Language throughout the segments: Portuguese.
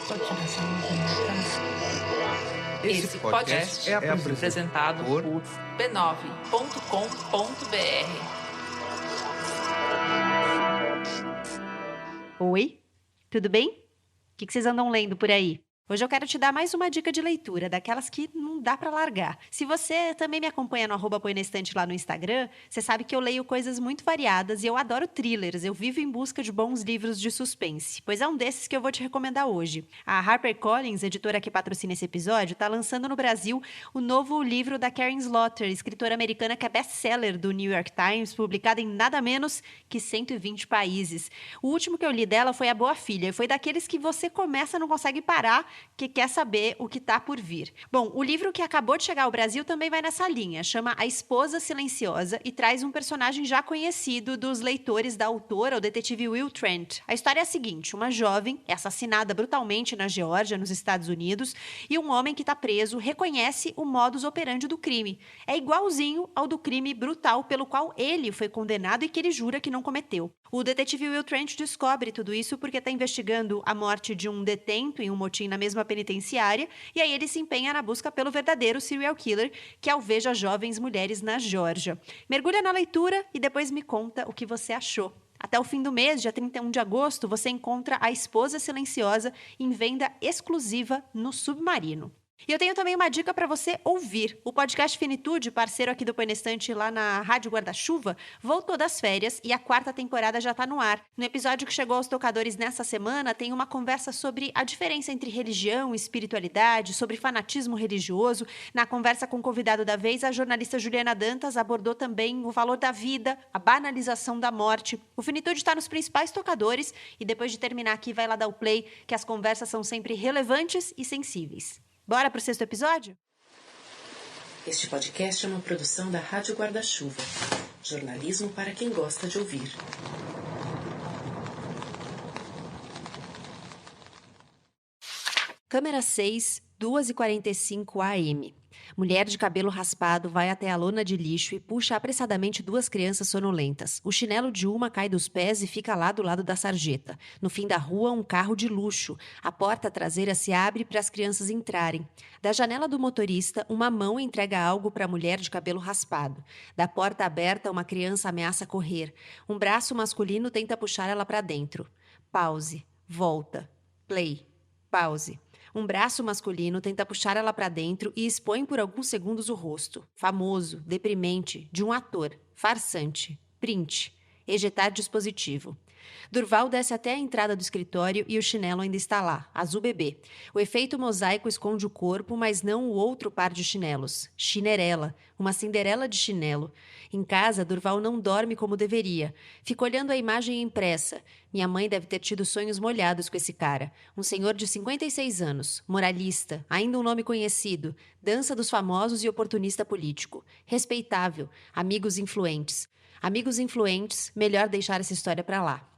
Continuação de Esse podcast é apresentado por b9.com.br. Oi, tudo bem? O que vocês andam lendo por aí? Hoje eu quero te dar mais uma dica de leitura, daquelas que não dá pra largar. Se você também me acompanha no @põe-na-estante lá no Instagram, você sabe que eu leio coisas muito variadas e eu adoro thrillers, eu vivo em busca de bons livros de suspense. Pois é um desses que eu vou te recomendar hoje. A HarperCollins, editora que patrocina esse episódio, tá lançando no Brasil o novo livro da Karin Slaughter, escritora americana que é best-seller do New York Times, publicada em nada menos que 120 países. O último que eu li dela foi A Boa Filha, e foi daqueles que você começa e não consegue parar, que quer saber o que está por vir. Bom, o livro que acabou de chegar ao Brasil também vai nessa linha, chama A Esposa Silenciosa e traz um personagem já conhecido dos leitores da autora, o detetive Will Trent. A história é a seguinte, uma jovem é assassinada brutalmente na Geórgia, nos Estados Unidos, e um homem que está preso reconhece o modus operandi do crime. É igualzinho ao do crime brutal pelo qual ele foi condenado e que ele jura que não cometeu. O detetive Will Trent descobre tudo isso porque está investigando a morte de um detento em um motim na mesma penitenciária, e aí ele se empenha na busca pelo verdadeiro serial killer que alveja jovens mulheres na Geórgia. Mergulha na leitura e depois me conta o que você achou. Até o fim do mês, dia 31 de agosto, você encontra A Esposa Silenciosa em venda exclusiva no Submarino. E eu tenho também uma dica para você ouvir. O podcast Finitude, parceiro aqui do Põe na Estante lá na Rádio Guarda-Chuva, voltou das férias e a 4ª temporada já está no ar. No episódio que chegou aos tocadores nessa semana, tem uma conversa sobre a diferença entre religião e espiritualidade, sobre fanatismo religioso. Na conversa com o convidado da vez, a jornalista Juliana Dantas abordou também o valor da vida, a banalização da morte. O Finitude está nos principais tocadores e depois de terminar aqui, vai lá dar o play, que as conversas são sempre relevantes e sensíveis. Bora pro 6º episódio? Este podcast é uma produção da Rádio Guarda-Chuva. Jornalismo para quem gosta de ouvir. Câmera 6, 2h45 AM. Mulher de cabelo raspado vai até a lona de lixo e puxa apressadamente 2 crianças sonolentas. O chinelo de uma cai dos pés e fica lá do lado da sarjeta. No fim da rua, um carro de luxo. A porta traseira se abre para as crianças entrarem. Da janela do motorista, uma mão entrega algo para a mulher de cabelo raspado. Da porta aberta, uma criança ameaça correr. Um braço masculino tenta puxar ela para dentro. Pause. Volta. Play. Pause. Um braço masculino tenta puxar ela para dentro e expõe por alguns segundos o rosto. Famoso, deprimente, de um ator. Farsante. Print. Ejetar dispositivo. Durval desce até a entrada do escritório e o chinelo ainda está lá, azul bebê. O efeito mosaico esconde o corpo, mas não o outro par de chinelos. Chinerela, uma cinderela de chinelo. Em casa, Durval não dorme como deveria. Fica olhando a imagem impressa. Minha mãe deve ter tido sonhos molhados com esse cara. Um senhor de 56 anos, moralista, ainda um nome conhecido, dança dos famosos e oportunista político. Respeitável, amigos influentes. Amigos influentes, melhor deixar essa história para lá.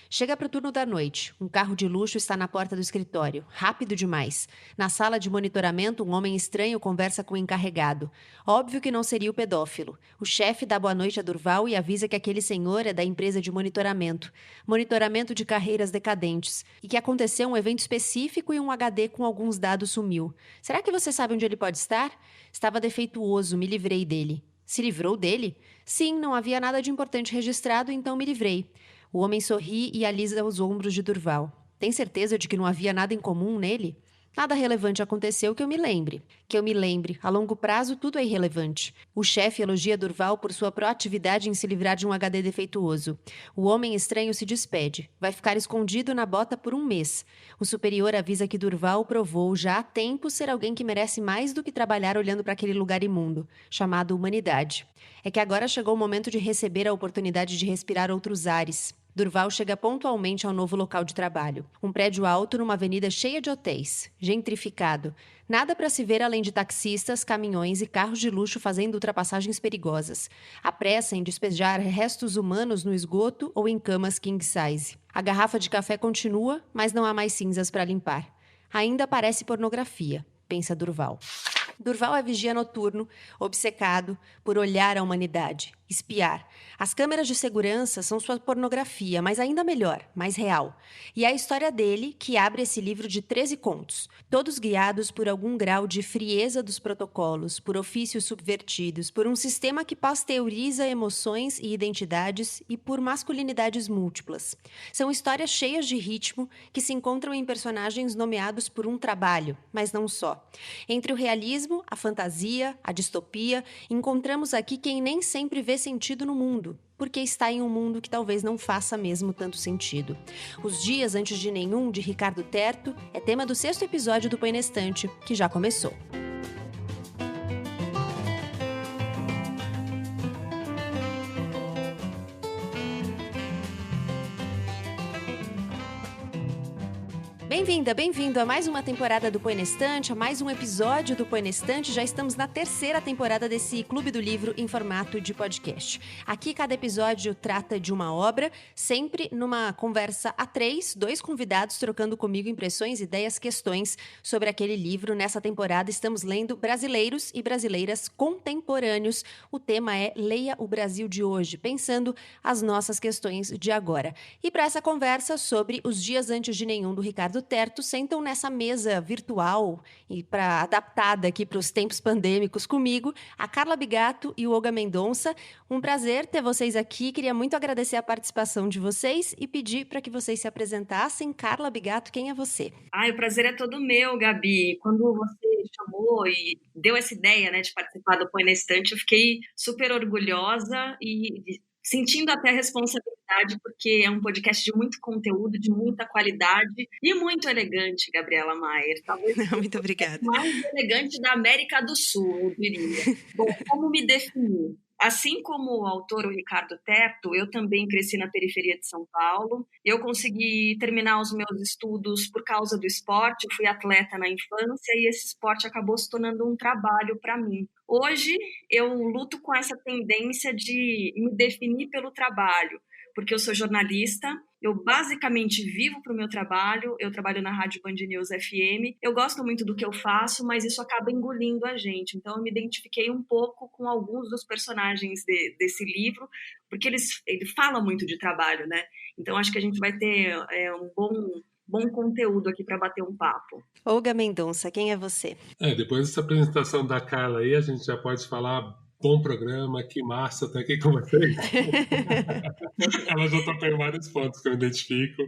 Chega para o turno da noite. Um carro de luxo está na porta do escritório. Rápido demais. Na sala de monitoramento, um homem estranho conversa com o encarregado. Óbvio que não seria o pedófilo. O chefe dá boa noite a Durval e avisa que aquele senhor é da empresa de monitoramento. Monitoramento de carreiras decadentes. E que aconteceu um evento específico e um HD com alguns dados sumiu. Será que você sabe onde ele pode estar? Estava defeituoso, me livrei dele. Se livrou dele? Sim, não havia nada de importante registrado, então me livrei. O homem sorri e alisa os ombros de Durval. Tem certeza de que não havia nada em comum nele? Nada relevante aconteceu que eu me lembre. A longo prazo tudo é irrelevante. O chefe elogia Durval por sua proatividade em se livrar de um HD defeituoso. O homem estranho se despede. Vai ficar escondido na bota por um mês. O superior avisa que Durval provou já há tempo ser alguém que merece mais do que trabalhar olhando para aquele lugar imundo, chamado humanidade. É que agora chegou o momento de receber a oportunidade de respirar outros ares. Durval chega pontualmente ao novo local de trabalho. Um prédio alto numa avenida cheia de hotéis. Gentrificado. Nada para se ver além de taxistas, caminhões e carros de luxo fazendo ultrapassagens perigosas. A pressa em despejar restos humanos no esgoto ou em camas king size. A garrafa de café continua, mas não há mais cinzas para limpar. Ainda parece pornografia, pensa Durval. Durval é vigia noturno, obcecado por olhar a humanidade. espiar. As câmeras de segurança são sua pornografia, mas ainda melhor, mais real. E é a história dele que abre esse livro de 13 contos, todos guiados por algum grau de frieza dos protocolos, por ofícios subvertidos, por um sistema que pasteuriza emoções e identidades e por masculinidades múltiplas. São histórias cheias de ritmo que se encontram em personagens nomeados por um trabalho, mas não só. Entre o realismo, a fantasia, a distopia, encontramos aqui quem nem sempre vê sentido no mundo, porque está em um mundo que talvez não faça mesmo tanto sentido. Os Dias Antes de Nenhum, de Ricardo Terto, é tema do 6º episódio do Põe na Estante, que já começou. Bem-vinda, bem-vindo a mais uma temporada do Põe na Estante, a mais um episódio do Põe na Estante. Já estamos na 3ª temporada desse Clube do Livro em formato de podcast. Aqui, cada episódio trata de uma obra, sempre numa conversa a 3, 2 convidados trocando comigo impressões, ideias, questões sobre aquele livro. Nessa temporada, estamos lendo Brasileiros e Brasileiras Contemporâneos. O tema é Leia o Brasil de Hoje, pensando as nossas questões de agora. E para essa conversa sobre Os Dias Antes de Nenhum, do Ricardo Terto, sentam nessa mesa virtual e adaptada aqui para os tempos pandêmicos comigo, a Carla Bigato e o Olga Mendonça. Um prazer ter vocês aqui. Queria muito agradecer a participação de vocês e pedir para que vocês se apresentassem. Carla Bigato, quem é você? O prazer é todo meu, Gabi. Quando você chamou e deu essa ideia, né, de participar do Põe na Estante, eu fiquei super orgulhosa e sentindo até a responsabilidade, porque é um podcast de muito conteúdo, de muita qualidade e muito elegante, Gabriela Maier. Talvez muito obrigada. O mais elegante da América do Sul, eu diria. Bom, como me definir? Assim como o autor, o Ricardo Terto, eu também cresci na periferia de São Paulo. Eu consegui terminar os meus estudos por causa do esporte. Eu fui atleta na infância e esse esporte acabou se tornando um trabalho para mim. Hoje, eu luto com essa tendência de me definir pelo trabalho, porque eu sou jornalista, eu basicamente vivo para o meu trabalho, eu trabalho na Rádio Band News FM, eu gosto muito do que eu faço, mas isso acaba engolindo a gente, então eu me identifiquei um pouco com alguns dos personagens desse livro, porque ele fala muito de trabalho, né? Então acho que a gente vai ter um bom conteúdo aqui para bater um papo. Olga Mendonça, quem é você? Depois dessa apresentação da Carla aí, a gente já pode falar: bom programa, que massa estar aqui com vocês. Ela já tocou em vários pontos que eu identifico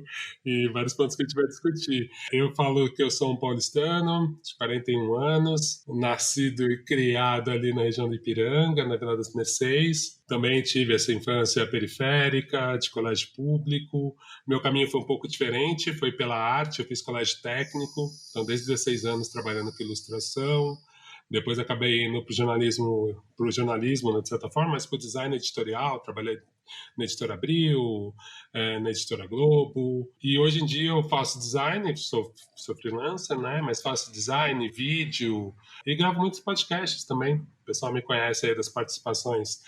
e vários pontos que a gente vai discutir. Eu falo que eu sou um paulistano, de 41 anos, nascido e criado ali na região de Ipiranga, na Vila das Mercês. Também tive essa infância periférica, de colégio público. Meu caminho foi um pouco diferente, foi pela arte, eu fiz colégio técnico, então desde 16 anos trabalhando com ilustração. Depois acabei indo para o jornalismo, de certa forma, mas para o design editorial, trabalhei na Editora Abril, na Editora Globo. E hoje em dia eu faço design, sou freelancer, né? Mas faço design, vídeo e gravo muitos podcasts também. O pessoal me conhece aí das participações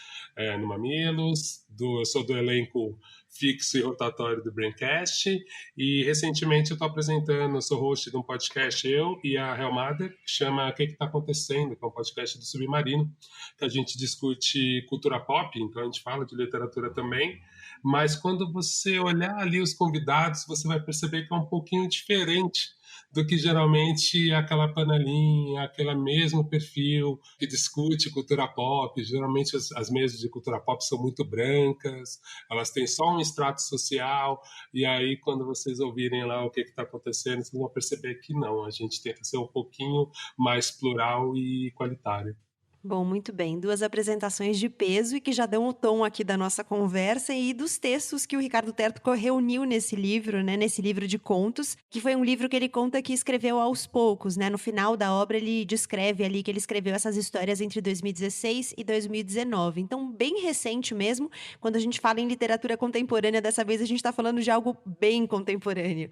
no Mamilos, eu sou do elenco fixo e rotatório do Braincast, e recentemente eu estou apresentando, sou host de um podcast, eu e a Helmader, que chama O que Está Acontecendo, que é um podcast do Submarino, que a gente discute cultura pop, então a gente fala de literatura também, mas quando você olhar ali os convidados, você vai perceber que é um pouquinho diferente do que geralmente aquela panelinha, aquele mesmo perfil que discute cultura pop. Geralmente as mesas de cultura pop são muito brancas, elas têm só um extrato social, e aí quando vocês ouvirem lá o que está acontecendo, vocês vão perceber que não, a gente tenta ser um pouquinho mais plural e igualitário. Bom, muito bem. 2 apresentações de peso e que já dão o tom aqui da nossa conversa e dos textos que o Ricardo Terto reuniu nesse livro, né? Nesse livro de contos, que foi um livro que ele conta que escreveu aos poucos, né? No final da obra ele descreve ali que ele escreveu essas histórias entre 2016 e 2019. Então, bem recente mesmo. Quando a gente fala em literatura contemporânea, dessa vez a gente está falando de algo bem contemporâneo.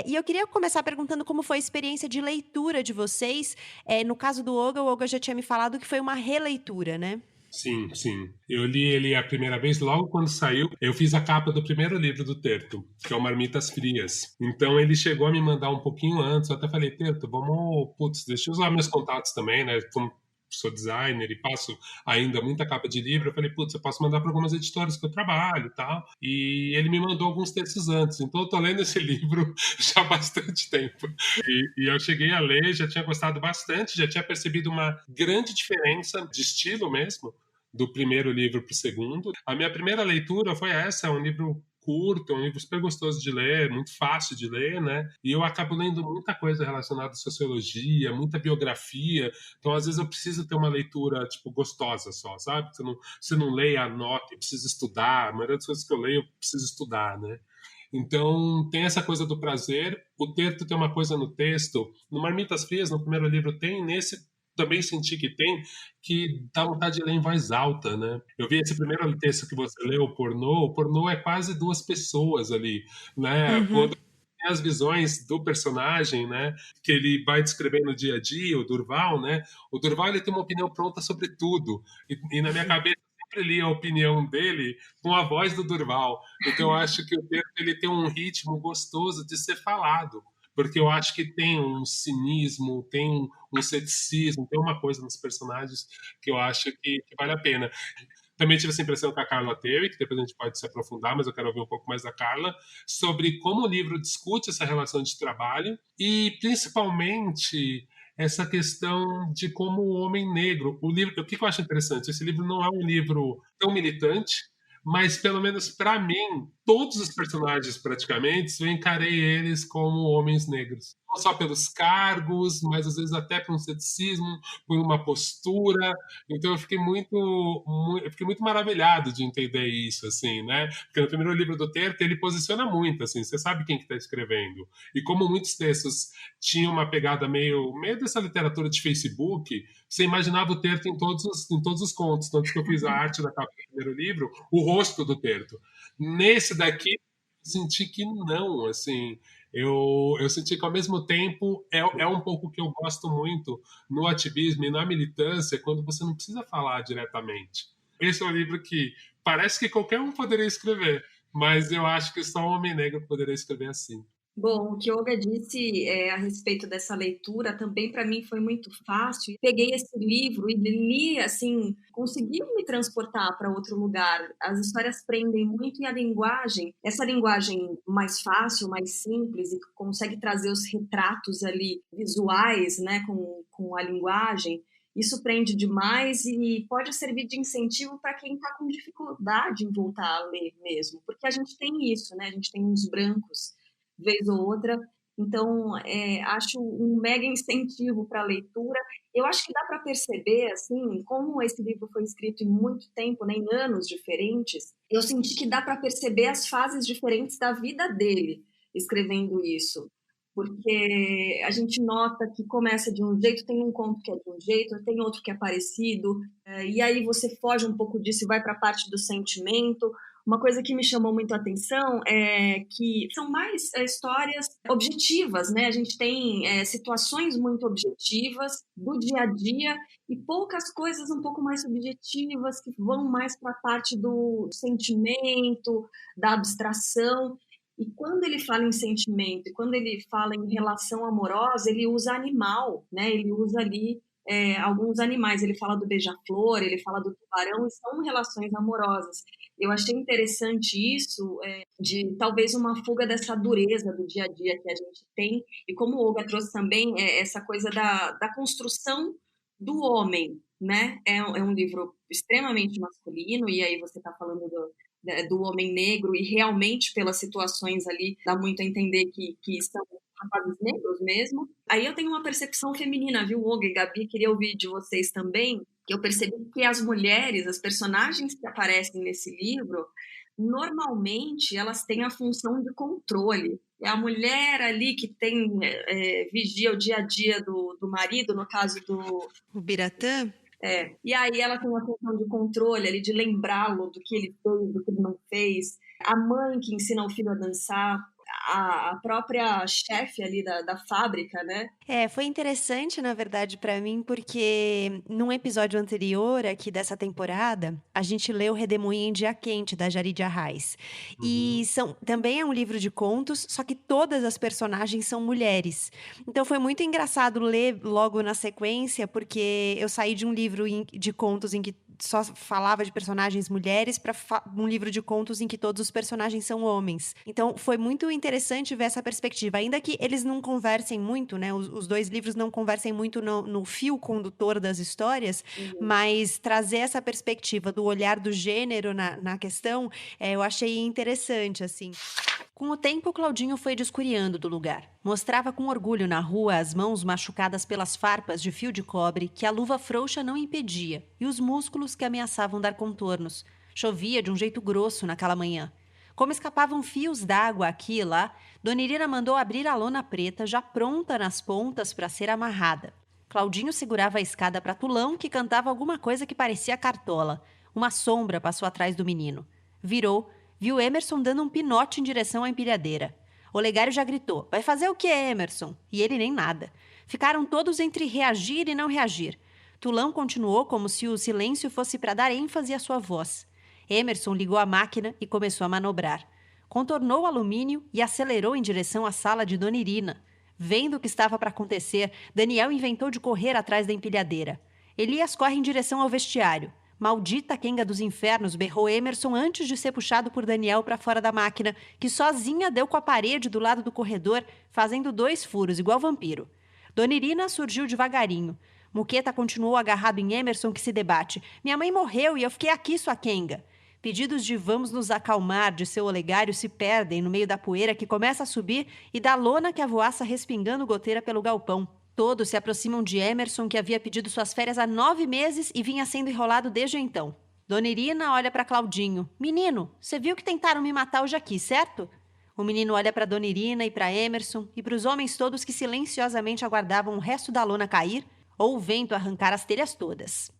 E eu queria começar perguntando como foi a experiência de leitura de vocês. No caso do Olga, o Olga já tinha me falado que foi uma releitura, né? Sim. Eu li ele a primeira vez, logo quando saiu. Eu fiz a capa do primeiro livro do Terto, que é o Marmitas Frias. Então ele chegou a me mandar um pouquinho antes. Eu até falei: Terto, deixa eu usar meus contatos também, né? sou designer e faço ainda muita capa de livro, eu falei, putz, eu posso mandar para algumas editoras que eu trabalho e tal. E ele me mandou alguns textos antes, então eu tô lendo esse livro já há bastante tempo. E eu cheguei a ler, já tinha gostado bastante, já tinha percebido uma grande diferença de estilo mesmo, do primeiro livro para o segundo. A minha primeira leitura foi essa, é um livro curto, é um livro super gostoso de ler, muito fácil de ler, né? E eu acabo lendo muita coisa relacionada à sociologia, muita biografia, então às vezes eu preciso ter uma leitura, tipo, gostosa só, sabe? Você não lê, anota e precisa estudar, a maioria das coisas que eu leio eu preciso estudar, né? Então, tem essa coisa do prazer. O texto tem uma coisa no texto. No Marmitas Frias, no primeiro livro, tem. Nesse, também senti que tem, que dá vontade de ler em voz alta, né? Eu vi esse primeiro texto que você leu, o pornô é quase duas pessoas ali, né? Quando tem as visões do personagem, né? Que ele vai descrevendo no dia a dia, o Durval, né? O Durval, ele tem uma opinião pronta sobre tudo. E na minha cabeça, sempre li a opinião dele com a voz do Durval. Então, eu acho que o texto ele tem um ritmo gostoso de ser falado, porque eu acho que tem um cinismo, tem um ceticismo, tem uma coisa nos personagens que eu acho que vale a pena. Também tive essa impressão que a Carla teve, que depois a gente pode se aprofundar, mas eu quero ouvir um pouco mais da Carla, sobre como o livro discute essa relação de trabalho e, principalmente, essa questão de como o homem negro... O que eu acho interessante? Esse livro não é um livro tão militante, mas, pelo menos para mim, todos os personagens, praticamente, eu encarei eles como homens negros. Não só pelos cargos, mas às vezes até por um ceticismo, por uma postura. Então eu fiquei muito maravilhado de entender isso, assim, né? Porque no primeiro livro do Terto, ele posiciona muito, assim, você sabe quem que está escrevendo. E como muitos textos tinham uma pegada meio dessa literatura de Facebook, você imaginava o Terto em todos os contos. Tanto que eu fiz a arte da capa do primeiro livro, o rosto do Terto. Nesse daqui, eu senti que não, assim, eu senti que ao mesmo tempo é um pouco que eu gosto muito no ativismo e na militância, quando você não precisa falar diretamente. Esse é um livro que parece que qualquer um poderia escrever, mas eu acho que só um homem negro poderia escrever assim. Bom, o que Olga disse a respeito dessa leitura também para mim foi muito fácil. Peguei esse livro e li, assim, conseguiu me transportar para outro lugar. As histórias prendem muito e a linguagem, essa linguagem mais fácil, mais simples e que consegue trazer os retratos ali visuais, né, com a linguagem. Isso prende demais e pode servir de incentivo para quem está com dificuldade em voltar a ler mesmo, porque a gente tem isso, né? A gente tem uns brancos vez ou outra, então acho um mega incentivo para a leitura. Eu acho que dá para perceber, assim, como esse livro foi escrito em muito tempo, né, em anos diferentes, eu senti que dá para perceber as fases diferentes da vida dele escrevendo isso, porque a gente nota que começa de um jeito, tem um conto que é de um jeito, tem outro que é parecido, e aí você foge um pouco disso e vai para a parte do sentimento. Uma coisa que me chamou muito a atenção é que são mais histórias objetivas, né? A gente tem situações muito objetivas do dia a dia e poucas coisas um pouco mais subjetivas que vão mais para a parte do sentimento, da abstração. E quando ele fala em sentimento, e quando ele fala em relação amorosa, ele usa animal, né? Ele usa ali alguns animais. Ele fala do beija-flor, ele fala do tubarão, e são relações amorosas. Eu achei interessante isso, de talvez uma fuga dessa dureza do dia a dia que a gente tem, e como o Olga trouxe também, essa coisa da construção do homem, né? É um livro extremamente masculino, e aí você está falando do homem negro, e realmente pelas situações ali dá muito a entender que são rapazes negros mesmo. Aí eu tenho uma percepção feminina, viu, Olga e Gabi? Queria ouvir de vocês também, que eu percebi que as mulheres, as personagens que aparecem nesse livro, normalmente elas têm a função de controle. É a mulher ali que vigia o dia a dia do marido, no caso do... O Biratã? E aí ela tem uma função de controle ali, de lembrá-lo do que ele fez, do que ele não fez. A mãe que ensina o filho a dançar. a própria chefe ali da fábrica, né? Foi interessante, na verdade, para mim, porque num episódio anterior aqui dessa temporada, a gente leu Redemoinho em Dia Quente, da Jarid Arraes. E também é um livro de contos, só que todas as personagens são mulheres. Então foi muito engraçado ler logo na sequência, porque eu saí de um livro de contos em que só falava de personagens mulheres para um livro de contos em que todos os personagens são homens. Então foi muito interessante ver essa perspectiva, ainda que eles não conversem muito, né? Os dois livros não conversem muito no fio condutor das histórias, mas trazer essa perspectiva do olhar do gênero na questão, eu achei interessante, assim. Com o tempo, Claudinho foi descuriando do lugar. Mostrava com orgulho na rua as mãos machucadas pelas farpas de fio de cobre que a luva frouxa não impedia e os músculos que ameaçavam dar contornos. Chovia de um jeito grosso naquela manhã. Como escapavam fios d'água aqui e lá, Dona Irina mandou abrir a lona preta já pronta nas pontas para ser amarrada. Claudinho segurava a escada para Tulão, que cantava alguma coisa que parecia cartola. Uma sombra passou atrás do menino. Virou, viu Emerson dando um pinote em direção à empilhadeira. Olegário já gritou: "Vai fazer o quê, Emerson?" E ele nem nada. Ficaram todos entre reagir e não reagir. Tulão continuou como se o silêncio fosse para dar ênfase à sua voz. Emerson ligou a máquina e começou a manobrar. Contornou o alumínio e acelerou em direção à sala de Dona Irina. Vendo o que estava para acontecer, Daniel inventou de correr atrás da empilhadeira. Elias corre em direção ao vestiário. "Maldita quenga dos infernos", berrou Emerson antes de ser puxado por Daniel para fora da máquina, que sozinha deu com a parede do lado do corredor, fazendo 2 furos, igual vampiro. Dona Irina surgiu devagarinho. Muqueta continuou agarrado em Emerson, que se debate. "Minha mãe morreu e eu fiquei aqui, sua quenga." Pedidos de "vamos nos acalmar" de seu Olegário se perdem no meio da poeira que começa a subir e da lona que avoaça respingando goteira pelo galpão. Todos se aproximam de Emerson, que havia pedido suas férias há 9 meses e vinha sendo enrolado desde então. Dona Irina olha para Claudinho. "Menino, você viu que tentaram me matar hoje aqui, certo?" O menino olha para Dona Irina e para Emerson e para os homens todos que silenciosamente aguardavam o resto da lona cair ou o vento arrancar as telhas todas.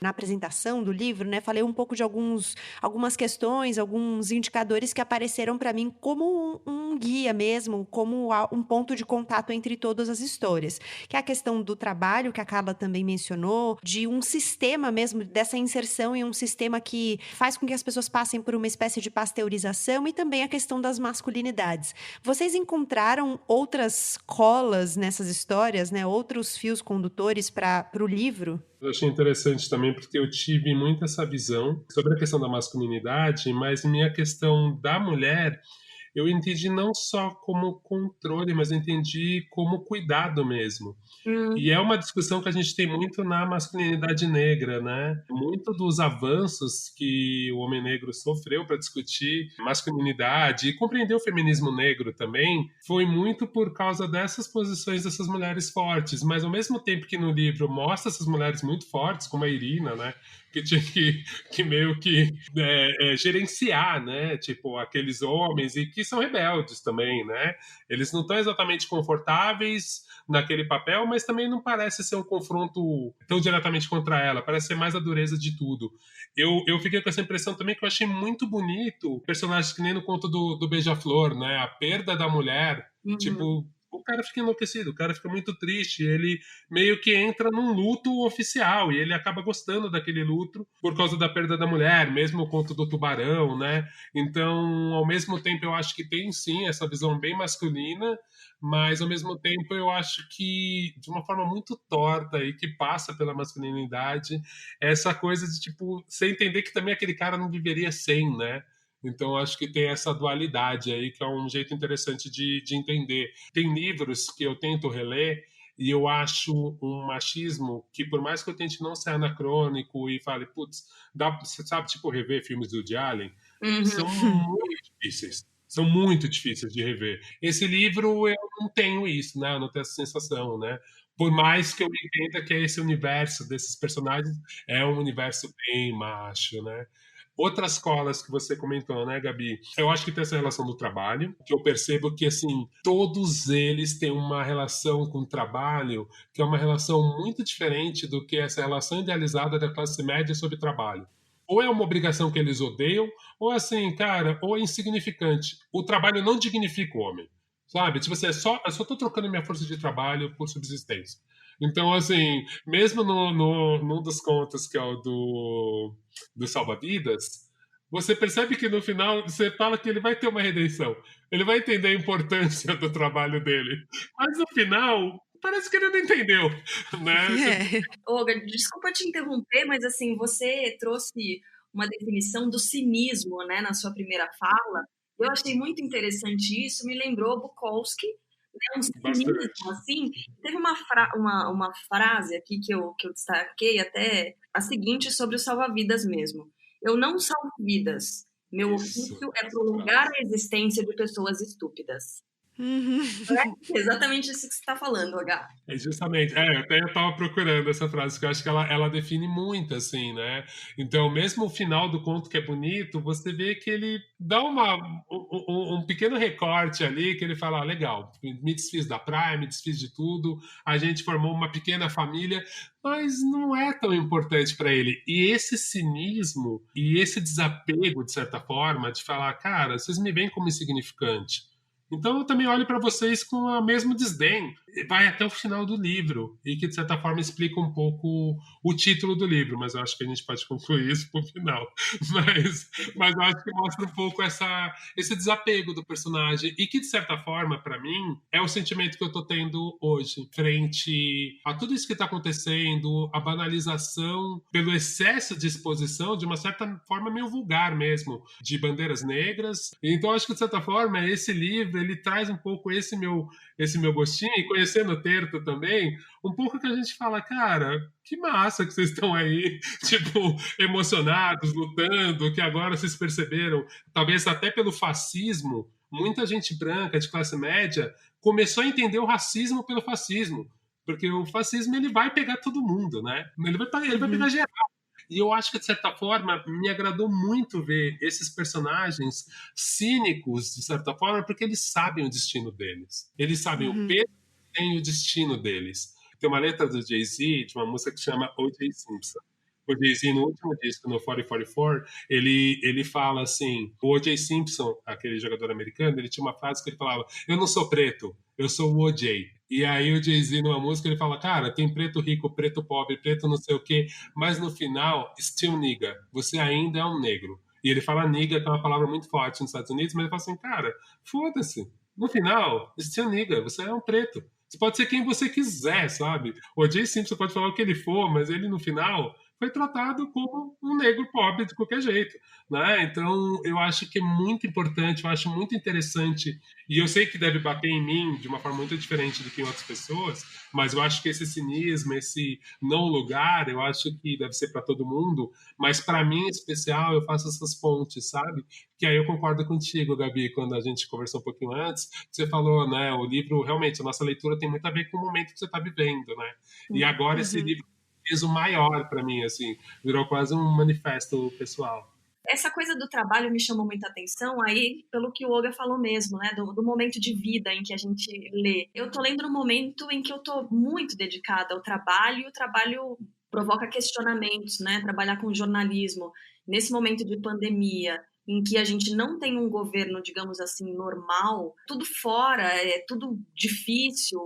Na apresentação do livro, né, falei um pouco de algumas questões, alguns indicadores que apareceram para mim como um guia mesmo, como um ponto de contato entre todas as histórias. Que é a questão do trabalho, que a Carla também mencionou, de um sistema mesmo, dessa inserção em um sistema que faz com que as pessoas passem por uma espécie de pasteurização, e também a questão das masculinidades. Vocês encontraram outras colas nessas histórias, né, outros fios condutores para o livro? Eu achei interessante também porque eu tive muito essa visão sobre a questão da masculinidade, mas minha questão da mulher eu entendi não só como controle, mas eu entendi como cuidado mesmo. E é uma discussão que a gente tem muito na masculinidade negra, né? Muito dos avanços que o homem negro sofreu para discutir masculinidade e compreender o feminismo negro também foi muito por causa dessas posições dessas mulheres fortes. Mas ao mesmo tempo que no livro mostra essas mulheres muito fortes, como a Irina, né? Que tinha que meio que gerenciar, né? Tipo, aqueles homens e que são rebeldes também, né? Eles não estão exatamente confortáveis naquele papel, mas também não parece ser um confronto tão diretamente contra ela, parece ser mais a dureza de tudo. Eu fiquei com essa impressão também que eu achei muito bonito personagens que nem no conto do Beija-Flor, né? A perda da mulher, tipo, o cara fica enlouquecido, o cara fica muito triste, ele meio que entra num luto oficial e ele acaba gostando daquele luto por causa da perda da mulher, mesmo o conto do tubarão, né? Então, ao mesmo tempo, eu acho que tem sim essa visão bem masculina, mas ao mesmo tempo eu acho que de uma forma muito torta e que passa pela masculinidade, essa coisa de tipo, você entender que também aquele cara não viveria sem, né? Então, acho que tem essa dualidade aí, que é um jeito interessante de entender. Tem livros que eu tento reler e eu acho um machismo que, por mais que eu tente não ser anacrônico e fale, putz, você sabe, tipo, rever filmes do Woody Allen? São muito difíceis. São muito difíceis de rever. Esse livro, eu não tenho isso, né? Eu não tenho essa sensação, né? Por mais que eu entenda que esse universo desses personagens é um universo bem macho, né? Outras colas que você comentou, né, Gabi? Eu acho que tem essa relação do trabalho, que eu percebo que, assim, todos eles têm uma relação com o trabalho que é uma relação muito diferente do que essa relação idealizada da classe média sobre trabalho. ou é uma obrigação que eles odeiam, ou assim, cara, ou é insignificante. O trabalho não dignifica o homem, sabe? Tipo assim, eu só tô trocando minha força de trabalho por subsistência. Então, assim, mesmo num dos contos que é o do Salva-Vidas, você percebe que no final você fala que ele vai ter uma redenção. Ele vai entender a importância do trabalho dele. Mas no final, parece que ele não entendeu, né? Olga, desculpa te interromper, mas assim, você trouxe uma definição do cinismo, né, na sua primeira fala. Eu achei muito interessante isso, me lembrou Bukowski, né, um Bastante. cinismo, assim. Teve uma frase aqui que eu destaquei até, a seguinte, sobre o salva-vidas mesmo. Eu não salvo vidas. Meu ofício é prolongar a existência de pessoas estúpidas. É exatamente isso que você está falando, H. É justamente, eu até estava procurando essa frase, que eu acho que ela define muito, assim, né? Então, mesmo o final do conto que é bonito, você vê que ele dá um pequeno recorte ali, que ele fala, legal, me desfiz da praia, me desfiz de tudo, a gente formou uma pequena família, mas não é tão importante para ele. E esse cinismo e esse desapego, de certa forma, de falar, cara, vocês me veem como insignificante. Então eu também olho para vocês com o mesmo desdém. Vai até o final do livro e que, de certa forma, explica um pouco o título do livro, mas eu acho que a gente pode concluir isso pro final. Mas eu acho que mostra um pouco esse desapego do personagem e que, de certa forma, para mim, é o sentimento que eu tô tendo hoje, frente a tudo isso que está acontecendo, a banalização pelo excesso de exposição, de uma certa forma meio vulgar mesmo, de bandeiras negras. Então acho que, de certa forma, esse livro ele traz um pouco esse meu gostinho, e conhecendo o Terto também, um pouco que a gente fala, cara, que massa que vocês estão aí, tipo, emocionados, lutando, que agora vocês perceberam, talvez até pelo fascismo, muita gente branca, de classe média, começou a entender o racismo pelo fascismo, porque o fascismo ele vai pegar todo mundo, né? Ele vai pegar geral. E eu acho que, de certa forma, me agradou muito ver esses personagens cínicos, de certa forma, porque eles sabem o destino deles. Eles sabem o peso que tem o destino deles. Tem uma letra do Jay-Z, de uma música que chama O.J. Simpson. O Jay-Z, no último disco, no 4044, ele fala assim, o O.J. Simpson, aquele jogador americano, ele tinha uma frase que ele falava, eu não sou preto, eu sou o O.J. E aí o Jay-Z, numa música, ele fala, cara, tem preto rico, preto pobre, preto não sei o quê, mas no final, still nigga, você ainda é um negro. E ele fala nigga, que é uma palavra muito forte nos Estados Unidos, mas ele fala assim, cara, foda-se. No final, still nigga, você é um preto. Você pode ser quem você quiser, sabe? O Jay Simpson pode falar o que ele for, mas ele, no final, foi tratado como um negro pobre de qualquer jeito, né? Então, eu acho que é muito importante, eu acho muito interessante, e eu sei que deve bater em mim de uma forma muito diferente do que em outras pessoas, mas eu acho que esse cinismo, esse não lugar, eu acho que deve ser para todo mundo, mas para mim, em especial, eu faço essas pontes, sabe? Que aí eu concordo contigo, Gabi, quando a gente conversou um pouquinho antes, você falou, né, o livro, realmente, a nossa leitura tem muito a ver com o momento que você está vivendo, né? E agora esse livro peso maior para mim, assim, virou quase um manifesto pessoal. Essa coisa do trabalho me chamou muita atenção aí, pelo que o Olga falou mesmo, né? Do momento de vida em que a gente lê. Eu tô lendo no momento em que eu tô muito dedicada ao trabalho, e o trabalho provoca questionamentos, né? Trabalhar com jornalismo, nesse momento de pandemia, em que a gente não tem um governo, digamos assim, normal, tudo fora, é tudo difícil,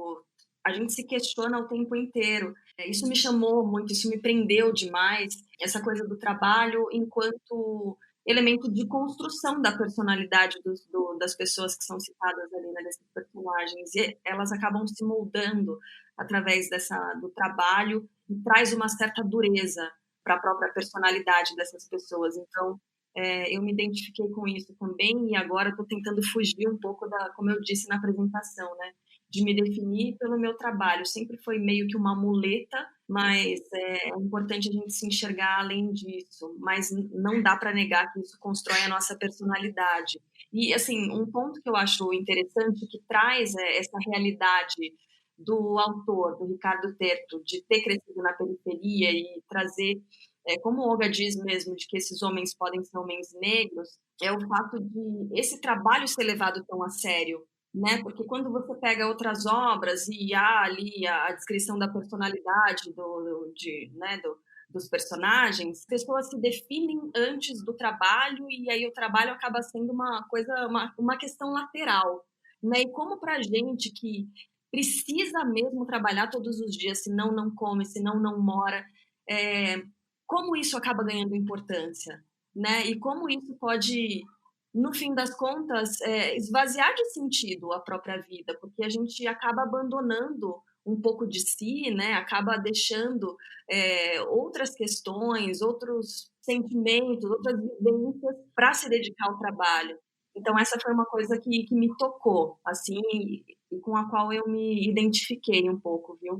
a gente se questiona o tempo inteiro. Isso me chamou muito, isso me prendeu demais, essa coisa do trabalho enquanto elemento de construção da personalidade das pessoas que são citadas ali, né, desses personagens. E elas acabam se moldando através do trabalho e traz uma certa dureza para a própria personalidade dessas pessoas. Então, eu me identifiquei com isso também e agora estou tentando fugir um pouco como eu disse na apresentação, né? De me definir pelo meu trabalho. Sempre foi meio que uma muleta, mas é importante a gente se enxergar além disso. Mas não dá para negar que isso constrói a nossa personalidade. E, assim, um ponto que eu acho interessante, que traz essa realidade do autor, do Ricardo Terto, de ter crescido na periferia e trazer, como o Olga diz mesmo, de que esses homens podem ser homens negros, é o fato de esse trabalho ser levado tão a sério, né? Porque quando você pega outras obras e há ali a descrição da personalidade dos personagens, pessoas se definem antes do trabalho e aí o trabalho acaba sendo uma questão lateral, né? E como pra gente que precisa mesmo trabalhar todos os dias, senão não come, senão não mora, como isso acaba ganhando importância, né? E como isso pode, no fim das contas, esvaziar de sentido a própria vida, porque a gente acaba abandonando um pouco de si, né? Acaba deixando outras questões, outros sentimentos, outras vivências para se dedicar ao trabalho. Então, essa foi uma coisa que me tocou, assim, e com a qual eu me identifiquei um pouco, viu?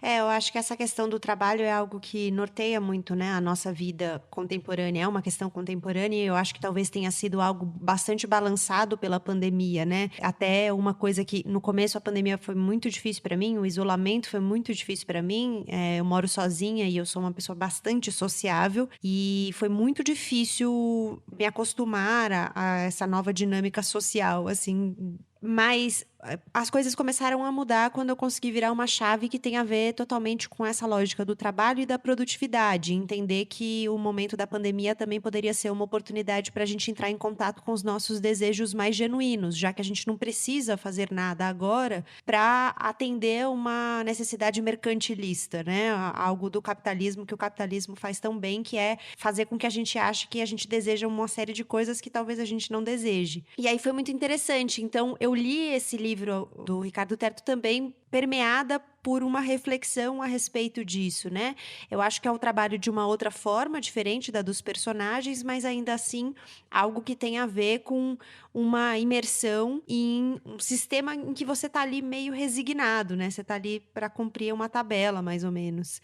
Eu acho que essa questão do trabalho é algo que norteia muito, né, a nossa vida contemporânea. É uma questão contemporânea e eu acho que talvez tenha sido algo bastante balançado pela pandemia, né? Até uma coisa que no começo a pandemia foi muito difícil para mim, o isolamento foi muito difícil para mim. Eu moro sozinha e eu sou uma pessoa bastante sociável e foi muito difícil me acostumar a essa nova dinâmica social, assim. Mas as coisas começaram a mudar quando eu consegui virar uma chave que tem a ver totalmente com essa lógica do trabalho e da produtividade. Entender que o momento da pandemia também poderia ser uma oportunidade para a gente entrar em contato com os nossos desejos mais genuínos, já que a gente não precisa fazer nada agora para atender uma necessidade mercantilista, né? Algo do capitalismo que o capitalismo faz tão bem, que é fazer com que a gente ache que a gente deseja uma série de coisas que talvez a gente não deseje. E aí foi muito interessante. Então, eu li esse livro do Ricardo Terto também permeada por uma reflexão a respeito disso, né? Eu acho que é um trabalho de uma outra forma, diferente da dos personagens, mas ainda assim algo que tem a ver com uma imersão em um sistema em que você tá ali meio resignado, né? Você tá ali para cumprir uma tabela, mais ou menos.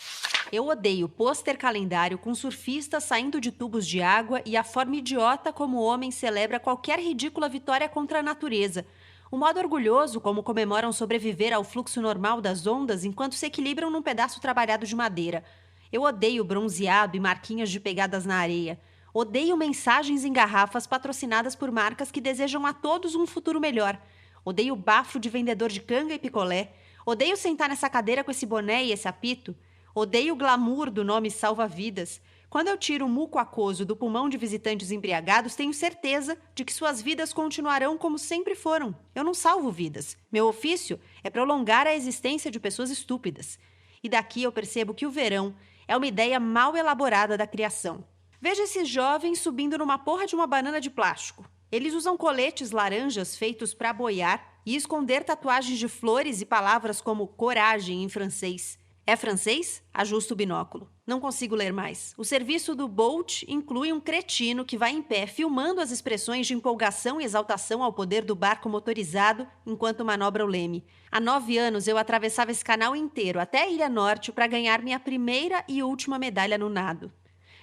Eu odeio pôster calendário com surfistas saindo de tubos de água e a forma idiota como o homem celebra qualquer ridícula vitória contra a natureza. O modo orgulhoso como comemoram sobreviver ao fluxo normal das ondas enquanto se equilibram num pedaço trabalhado de madeira. Eu odeio bronzeado e marquinhas de pegadas na areia. Odeio mensagens em garrafas patrocinadas por marcas que desejam a todos um futuro melhor. Odeio bafo de vendedor de canga e picolé. Odeio sentar nessa cadeira com esse boné e esse apito. Odeio o glamour do nome salva-vidas. Quando eu tiro o muco aquoso do pulmão de visitantes embriagados, tenho certeza de que suas vidas continuarão como sempre foram. Eu não salvo vidas. Meu ofício é prolongar a existência de pessoas estúpidas. E daqui eu percebo que o verão é uma ideia mal elaborada da criação. Veja esses jovens subindo numa porra de uma banana de plástico. Eles usam coletes laranjas feitos para boiar e esconder tatuagens de flores e palavras como coragem em francês. É francês? Ajusta o binóculo. Não consigo ler mais. O serviço do Bolt inclui um cretino que vai em pé filmando as expressões de empolgação e exaltação ao poder do barco motorizado enquanto manobra o leme. Há 9 anos eu atravessava esse canal inteiro até a Ilha Norte para ganhar minha primeira e última medalha no nado.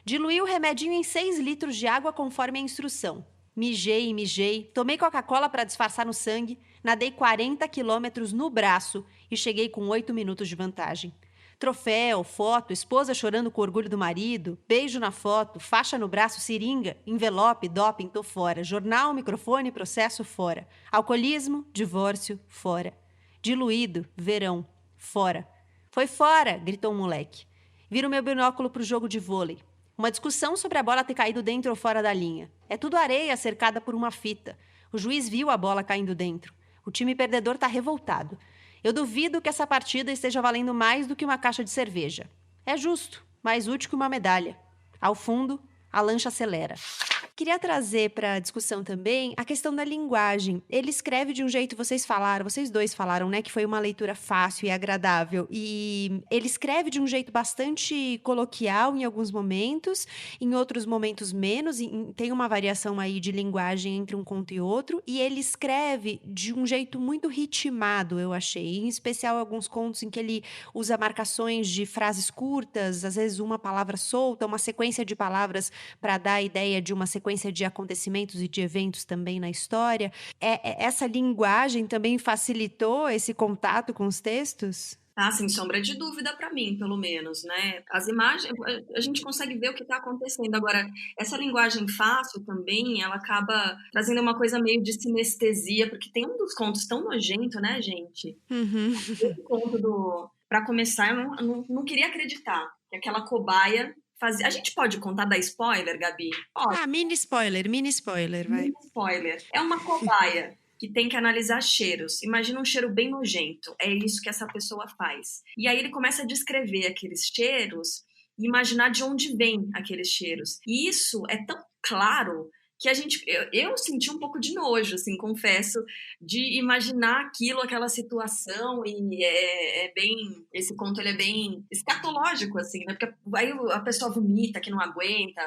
Diluí o remedinho em 6 litros de água conforme a instrução. Mijei e mijei, tomei Coca-Cola para disfarçar no sangue, nadei 40 quilômetros no braço e cheguei com 8 minutos de vantagem. Troféu, foto, esposa chorando com orgulho do marido, beijo na foto, faixa no braço, seringa, envelope, doping, tô fora. Jornal, microfone, processo, fora. Alcoolismo, divórcio, fora. Diluído, verão, fora. Foi fora, gritou um moleque. Viro meu binóculo pro jogo de vôlei. Uma discussão sobre a bola ter caído dentro ou fora da linha. É tudo areia cercada por uma fita. O juiz viu a bola caindo dentro. O time perdedor tá revoltado. Eu duvido que essa partida esteja valendo mais do que uma caixa de cerveja. É justo, mais útil que uma medalha. Ao fundo, a lancha acelera. Queria trazer para a discussão também a questão da linguagem. Ele escreve de um jeito, vocês dois falaram, né, que foi uma leitura fácil e agradável. E ele escreve de um jeito bastante coloquial em alguns momentos, em outros momentos menos. Tem uma variação aí de linguagem entre um conto e outro. E ele escreve de um jeito muito ritmado, eu achei. Em especial alguns contos em que ele usa marcações de frases curtas, às vezes uma palavra solta, uma sequência de palavras para dar a ideia de uma sequência de acontecimentos e de eventos também na história. Essa linguagem também facilitou esse contato com os textos? Ah, sem sombra de dúvida para mim, pelo menos, né? As imagens, a gente consegue ver o que está acontecendo. Agora, essa linguagem fácil também, ela acaba trazendo uma coisa meio de sinestesia, porque tem um dos contos tão nojento, né, gente? Uhum. Esse conto do... Para começar, eu não queria acreditar que aquela cobaia fazia... A gente pode contar da spoiler, Gabi? Pode. Mini spoiler, vai. Mini spoiler. É uma cobaia que tem que analisar cheiros. Imagina um cheiro bem nojento. É isso que essa pessoa faz. E aí ele começa a descrever aqueles cheiros e imaginar de onde vêm aqueles cheiros. E isso é tão claro que eu senti um pouco de nojo, assim, confesso, de imaginar aquela situação, e esse conto ele é bem escatológico, assim, né? Porque aí a pessoa vomita, que não aguenta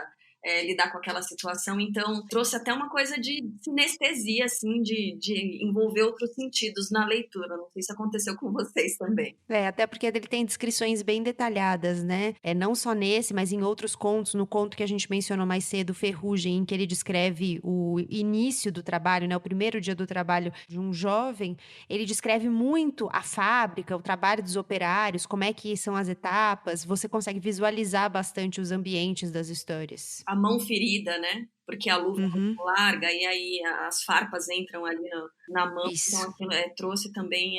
lidar com aquela situação, então trouxe até uma coisa de sinestesia, assim, de envolver outros sentidos na leitura. Não sei se aconteceu com vocês também. Até porque ele tem descrições bem detalhadas, né? Não só nesse, mas em outros contos, no conto que a gente mencionou mais cedo, Ferrugem, em que ele descreve o início do trabalho, né? O primeiro dia do trabalho de um jovem, ele descreve muito a fábrica, o trabalho dos operários, como é que são as etapas, você consegue visualizar bastante os ambientes das histórias. A mão ferida, né? Porque a luva é muito larga e aí as farpas entram ali na mão. Isso. Então aquilo trouxe também,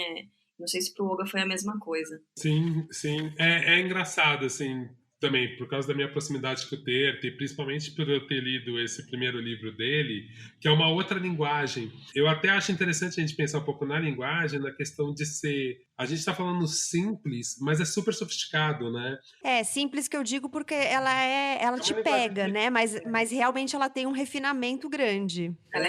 não sei se pro Olga foi a mesma coisa. Sim. É engraçado, assim, também, por causa da minha proximidade com o Terto, e principalmente por eu ter lido esse primeiro livro dele, que é uma outra linguagem. Eu até acho interessante a gente pensar um pouco na linguagem, na questão de ser... A gente está falando simples, mas é super sofisticado, né? Simples que eu digo porque ela te pega, né? Mas realmente ela tem um refinamento grande. Ela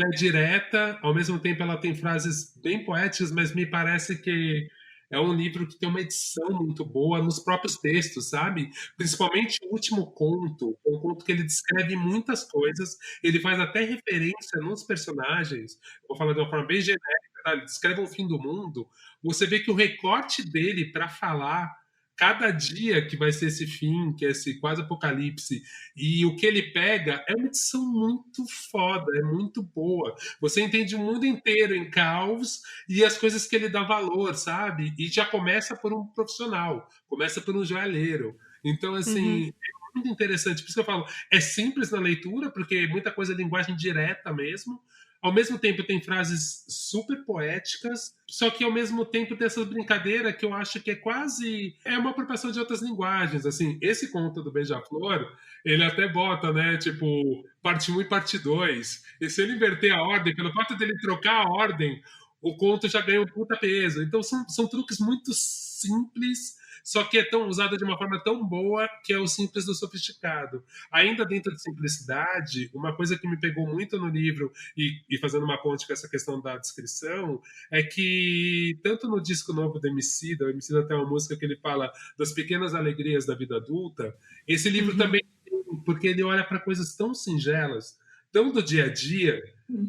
é direta, ao mesmo tempo ela tem frases bem poéticas, mas me parece que é um livro que tem uma edição muito boa nos próprios textos, sabe? Principalmente o último conto, um conto que ele descreve muitas coisas, ele faz até referência nos personagens, vou falar de uma forma bem genérica, tá? Ele descreve um fim do mundo, você vê que o recorte dele para falar cada dia que vai ser esse fim, que é esse quase apocalipse, e o que ele pega é uma edição muito foda, é muito boa. Você entende o mundo inteiro em caos e as coisas que ele dá valor, sabe? E já começa por um profissional, começa por um joalheiro. Então, assim, é muito interessante. Por isso que eu falo, é simples na leitura, porque muita coisa é linguagem direta mesmo. Ao mesmo tempo tem frases super poéticas, só que ao mesmo tempo tem essa brincadeira que eu acho que é uma apropriação de outras linguagens. Assim, esse conto do Beija-Flor, ele até bota, né, tipo, parte 1 e parte 2. E se ele inverter a ordem, pelo fato dele trocar a ordem, o conto já ganha um puta peso. Então são truques muito simples, só que é tão usada de uma forma tão boa que é o simples do sofisticado. Ainda dentro de simplicidade, uma coisa que me pegou muito no livro, e fazendo uma ponte com essa questão da descrição, é que tanto no disco novo do Emicida, o Emicida tem uma música que ele fala das pequenas alegrias da vida adulta, esse livro também tem, porque ele olha para coisas tão singelas, tão do dia a dia,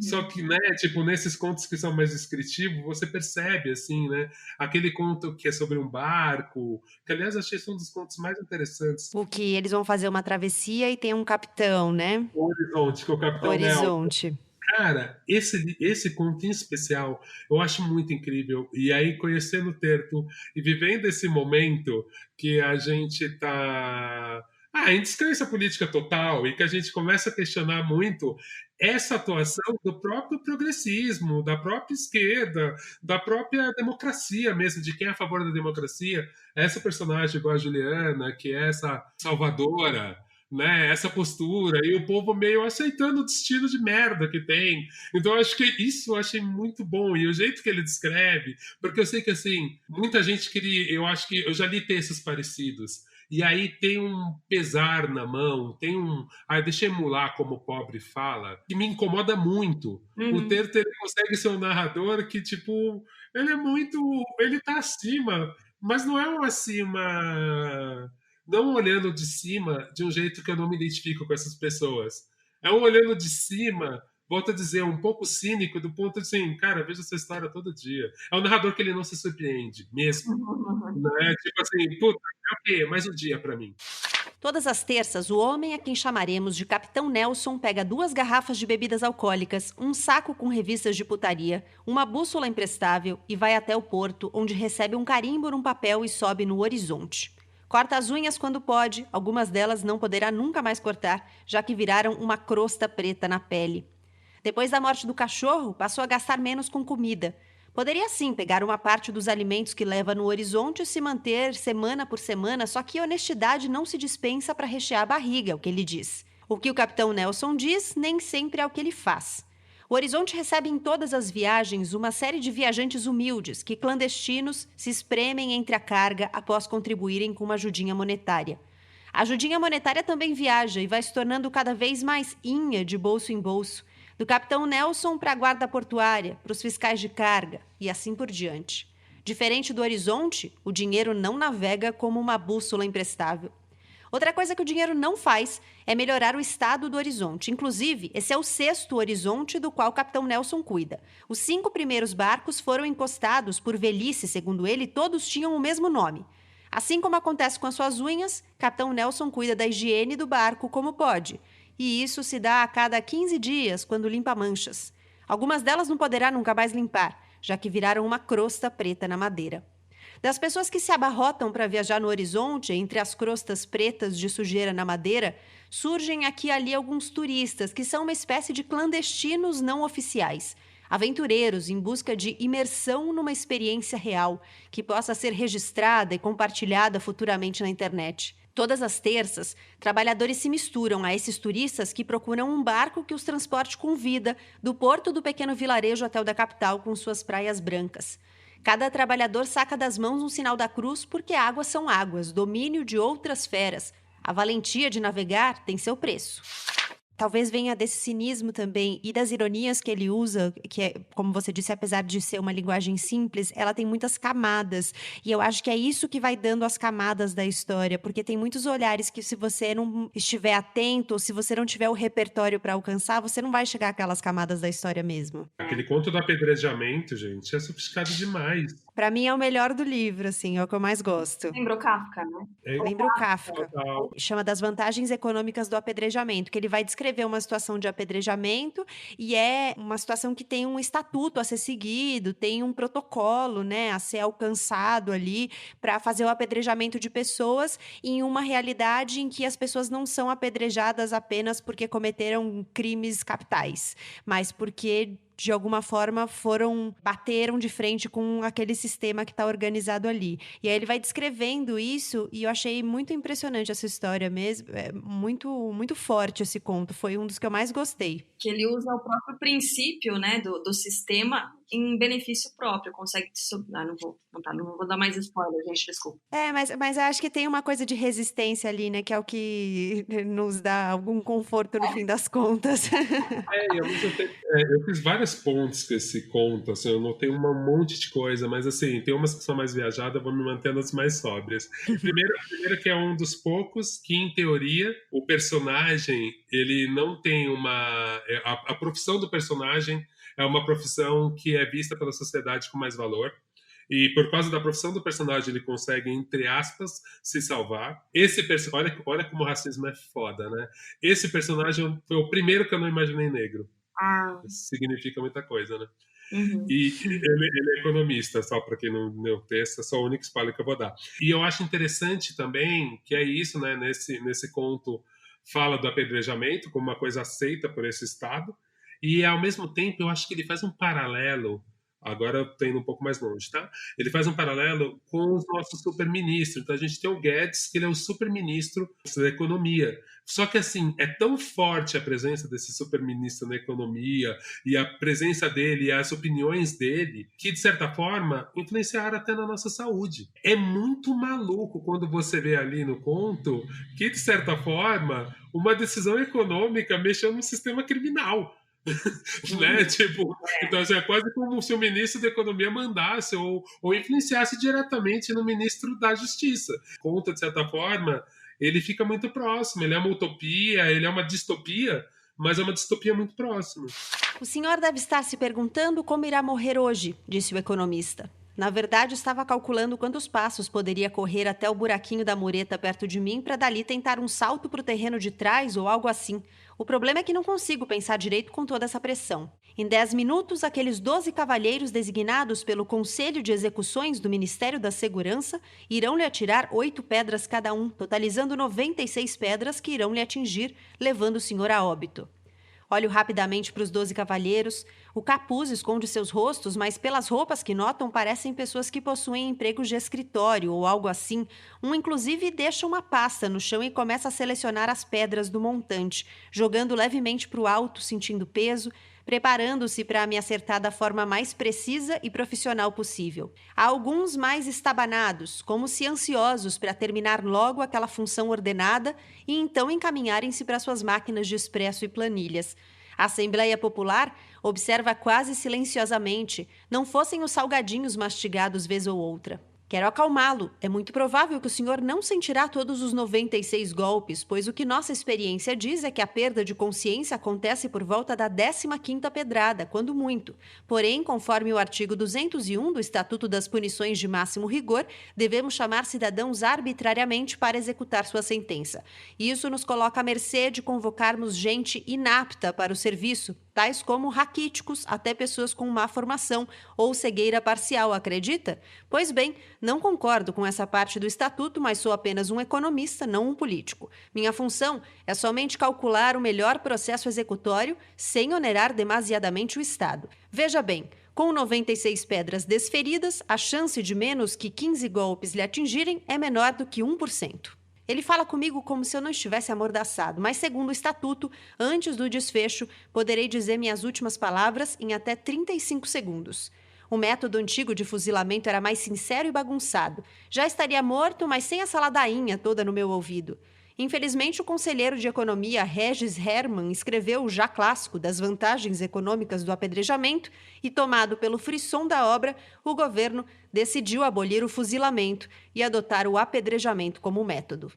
só que, né, tipo, nesses contos que são mais descritivos, você percebe, assim, né, aquele conto que é sobre um barco, que, aliás, achei esse um dos contos mais interessantes. O que eles vão fazer uma travessia e tem um capitão, né? O Horizonte, que é o capitão Horizonte. Cara, esse conto em especial, eu acho muito incrível. E aí, conhecendo o Terto e vivendo esse momento que a gente tá... em descrença política total, e que a gente começa a questionar muito essa atuação do próprio progressismo, da própria esquerda, da própria democracia mesmo, de quem é a favor da democracia. Essa personagem igual a Juliana, que é essa salvadora, né, essa postura, e o povo meio aceitando o destino de merda que tem. Então, acho que isso eu achei muito bom, e o jeito que ele descreve, porque eu sei que, assim, muita gente queria... Eu acho que eu já li textos parecidos, e aí tem um pesar na mão, tem um... deixa eu emular como o pobre fala, que me incomoda muito. O Terto, ele consegue ser um narrador que, tipo, ele é muito... Ele tá acima, mas não é um acima... Não olhando de cima de um jeito que eu não me identifico com essas pessoas. É um olhando de cima, volto a dizer, um pouco cínico, do ponto de assim, cara, eu vejo essa história todo dia. É um narrador que ele não se surpreende, mesmo. Né? Tipo assim, puta, é o quê? Mais um dia pra mim. Todas as terças, o homem a quem chamaremos de Capitão Nelson pega 2 garrafas de bebidas alcoólicas, um saco com revistas de putaria, uma bússola imprestável e vai até o porto, onde recebe um carimbo num papel e sobe no Horizonte. Corta as unhas quando pode, algumas delas não poderá nunca mais cortar, já que viraram uma crosta preta na pele. Depois da morte do cachorro, passou a gastar menos com comida. Poderia sim pegar uma parte dos alimentos que leva no horizonte e se manter semana por semana, só que honestidade não se dispensa para rechear a barriga, é o que ele diz. O que o capitão Nelson diz nem sempre é o que ele faz. O Horizonte recebe em todas as viagens uma série de viajantes humildes que, clandestinos, se espremem entre a carga após contribuírem com uma ajudinha monetária. A ajudinha monetária também viaja e vai se tornando cada vez mais inha de bolso em bolso, do capitão Nelson para a guarda portuária, para os fiscais de carga e assim por diante. Diferente do Horizonte, o dinheiro não navega como uma bússola imprestável. Outra coisa que o dinheiro não faz é melhorar o estado do Horizonte. Inclusive, esse é o 6º Horizonte do qual o capitão Nelson cuida. Os 5 primeiros barcos foram encostados por velhice, segundo ele, todos tinham o mesmo nome. Assim como acontece com as suas unhas, capitão Nelson cuida da higiene do barco como pode. E isso se dá a cada 15 dias, quando limpa manchas. Algumas delas não poderá nunca mais limpar, já que viraram uma crosta preta na madeira. Das pessoas que se abarrotam para viajar no Horizonte, entre as crostas pretas de sujeira na madeira, surgem aqui e ali alguns turistas, que são uma espécie de clandestinos não oficiais. Aventureiros em busca de imersão numa experiência real, que possa ser registrada e compartilhada futuramente na internet. Todas as terças, trabalhadores se misturam a esses turistas que procuram um barco que os transporte com vida, do porto do pequeno vilarejo até o da capital, com suas praias brancas. Cada trabalhador saca das mãos um sinal da cruz porque águas são águas, domínio de outras feras. A valentia de navegar tem seu preço. Talvez venha desse cinismo também e das ironias que ele usa, que é, como você disse, apesar de ser uma linguagem simples, ela tem muitas camadas. E eu acho que é isso que vai dando as camadas da história, porque tem muitos olhares que, se você não estiver atento, ou se você não tiver o repertório para alcançar, você não vai chegar àquelas camadas da história mesmo. Aquele conto do apedrejamento, gente, é sofisticado demais. Pra mim é o melhor do livro, assim, é o que eu mais gosto. Lembrou Kafka, né? Lembra o Kafka. Total. Chama das vantagens econômicas do apedrejamento, que ele vai descrever uma situação de apedrejamento e é uma situação que tem um estatuto a ser seguido, tem um protocolo, né, a ser alcançado ali para fazer o apedrejamento de pessoas em uma realidade em que as pessoas não são apedrejadas apenas porque cometeram crimes capitais, mas porque de alguma forma bateram de frente com aquele sistema que está organizado ali. E aí ele vai descrevendo isso e eu achei muito impressionante essa história mesmo, é muito, muito forte esse conto, foi um dos que eu mais gostei. Que ele usa o próprio princípio, né, do sistema em benefício próprio, consegue... não vou dar mais spoiler, gente, desculpa. Mas eu acho que tem uma coisa de resistência ali, né, que é o que nos dá algum conforto no fim das contas. Eu fiz várias pontes com esse conto, assim, eu notei um monte de coisa, mas assim, tem umas que são mais viajadas, eu vou me manter nas mais sóbrias. Primeiro que é um dos poucos que, em teoria, o personagem, ele não tem a profissão do personagem é uma profissão que é vista pela sociedade com mais valor. E por causa da profissão do personagem, ele consegue, entre aspas, se salvar. Olha como o racismo é foda, né? Esse personagem foi o primeiro que eu não imaginei negro. Isso significa muita coisa, né? Uhum. E ele é economista, só para quem não leu o texto, é só o único spoiler que eu vou dar. E eu acho interessante também que é isso, né? Nesse conto fala do apedrejamento como uma coisa aceita por esse Estado, e ao mesmo tempo eu acho que ele faz um paralelo. Agora eu tô indo um pouco mais longe, tá? Ele faz um paralelo com os nossos super-ministros. Então a gente tem o Guedes, que ele é o super-ministro da economia. Só que assim, é tão forte a presença desse super-ministro na economia e a presença dele e as opiniões dele, que de certa forma influenciaram até na nossa saúde. É muito maluco quando você vê ali no conto que, de certa forma, uma decisão econômica mexeu no sistema criminal. Né? Tipo, então assim, é quase como se o ministro da economia mandasse ou influenciasse diretamente no ministro da justiça. Conta, de certa forma, ele fica muito próximo, ele é uma utopia, ele é uma distopia, mas é uma distopia muito próxima. O senhor deve estar se perguntando como irá morrer hoje, disse o economista. Na verdade, estava calculando quantos passos poderia correr até o buraquinho da mureta perto de mim para dali tentar um salto para o terreno de trás ou algo assim. O problema é que não consigo pensar direito com toda essa pressão. Em 10 minutos, aqueles 12 cavalheiros designados pelo Conselho de Execuções do Ministério da Segurança irão lhe atirar 8 pedras cada um, totalizando 96 pedras que irão lhe atingir, levando o senhor a óbito. Olho rapidamente para os 12 cavalheiros, O capuz esconde seus rostos, mas pelas roupas que notam parecem pessoas que possuem empregos de escritório ou algo assim. Um, inclusive, deixa uma pasta no chão e começa a selecionar as pedras do montante, jogando levemente para o alto, sentindo peso, preparando-se para me acertar da forma mais precisa e profissional possível. Há alguns mais estabanados, como se ansiosos para terminar logo aquela função ordenada e então encaminharem-se para suas máquinas de expresso e planilhas. A Assembleia Popular observa quase silenciosamente, não fossem os salgadinhos mastigados vez ou outra. Quero acalmá-lo. É muito provável que o senhor não sentirá todos os 96 golpes, pois o que nossa experiência diz é que a perda de consciência acontece por volta da 15ª pedrada, quando muito. Porém, conforme o artigo 201 do Estatuto das Punições de Máximo Rigor, devemos chamar cidadãos arbitrariamente para executar sua sentença. Isso nos coloca à mercê de convocarmos gente inapta para o serviço, tais como raquíticos, até pessoas com má formação ou cegueira parcial, acredita? Pois bem, não concordo com essa parte do estatuto, mas sou apenas um economista, não um político. Minha função é somente calcular o melhor processo executório sem onerar demasiadamente o Estado. Veja bem, com 96 pedras desferidas, a chance de menos que 15 golpes lhe atingirem é menor do que 1%. Ele fala comigo como se eu não estivesse amordaçado, mas segundo o estatuto, antes do desfecho, poderei dizer minhas últimas palavras em até 35 segundos. O método antigo de fuzilamento era mais sincero e bagunçado. Já estaria morto, mas sem essa ladainha toda no meu ouvido. Infelizmente, o conselheiro de economia Regis Hermann escreveu o já clássico das vantagens econômicas do apedrejamento e, tomado pelo frisson da obra, o governo decidiu abolir o fuzilamento e adotar o apedrejamento como método.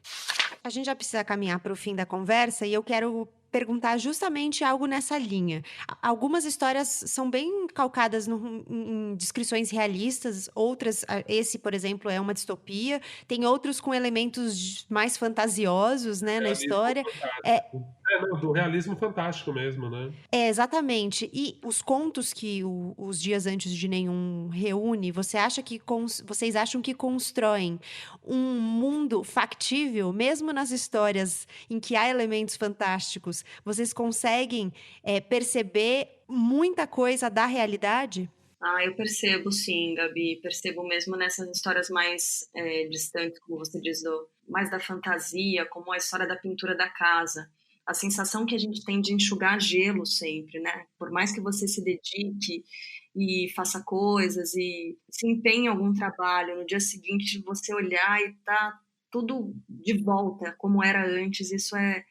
A gente já precisa caminhar para o fim da conversa e eu quero perguntar justamente algo nessa linha. Algumas histórias são bem calcadas em descrições realistas, outras, esse, por exemplo, é uma distopia, tem outros com elementos mais fantasiosos, né, na história. Do realismo fantástico mesmo, né? Exatamente. E os contos que os Dias Antes de Nenhum reúne, vocês acham que constroem um mundo factível, mesmo nas histórias em que há elementos fantásticos? Vocês conseguem perceber muita coisa da realidade? Eu percebo sim, Gabi. Percebo mesmo nessas histórias mais distantes, como você diz, mais da fantasia, como a história da pintura da casa. A sensação que a gente tem de enxugar gelo sempre, né? Por mais que você se dedique e faça coisas e se empenhe em algum trabalho, no dia seguinte você olhar e tá tudo de volta como era antes, isso é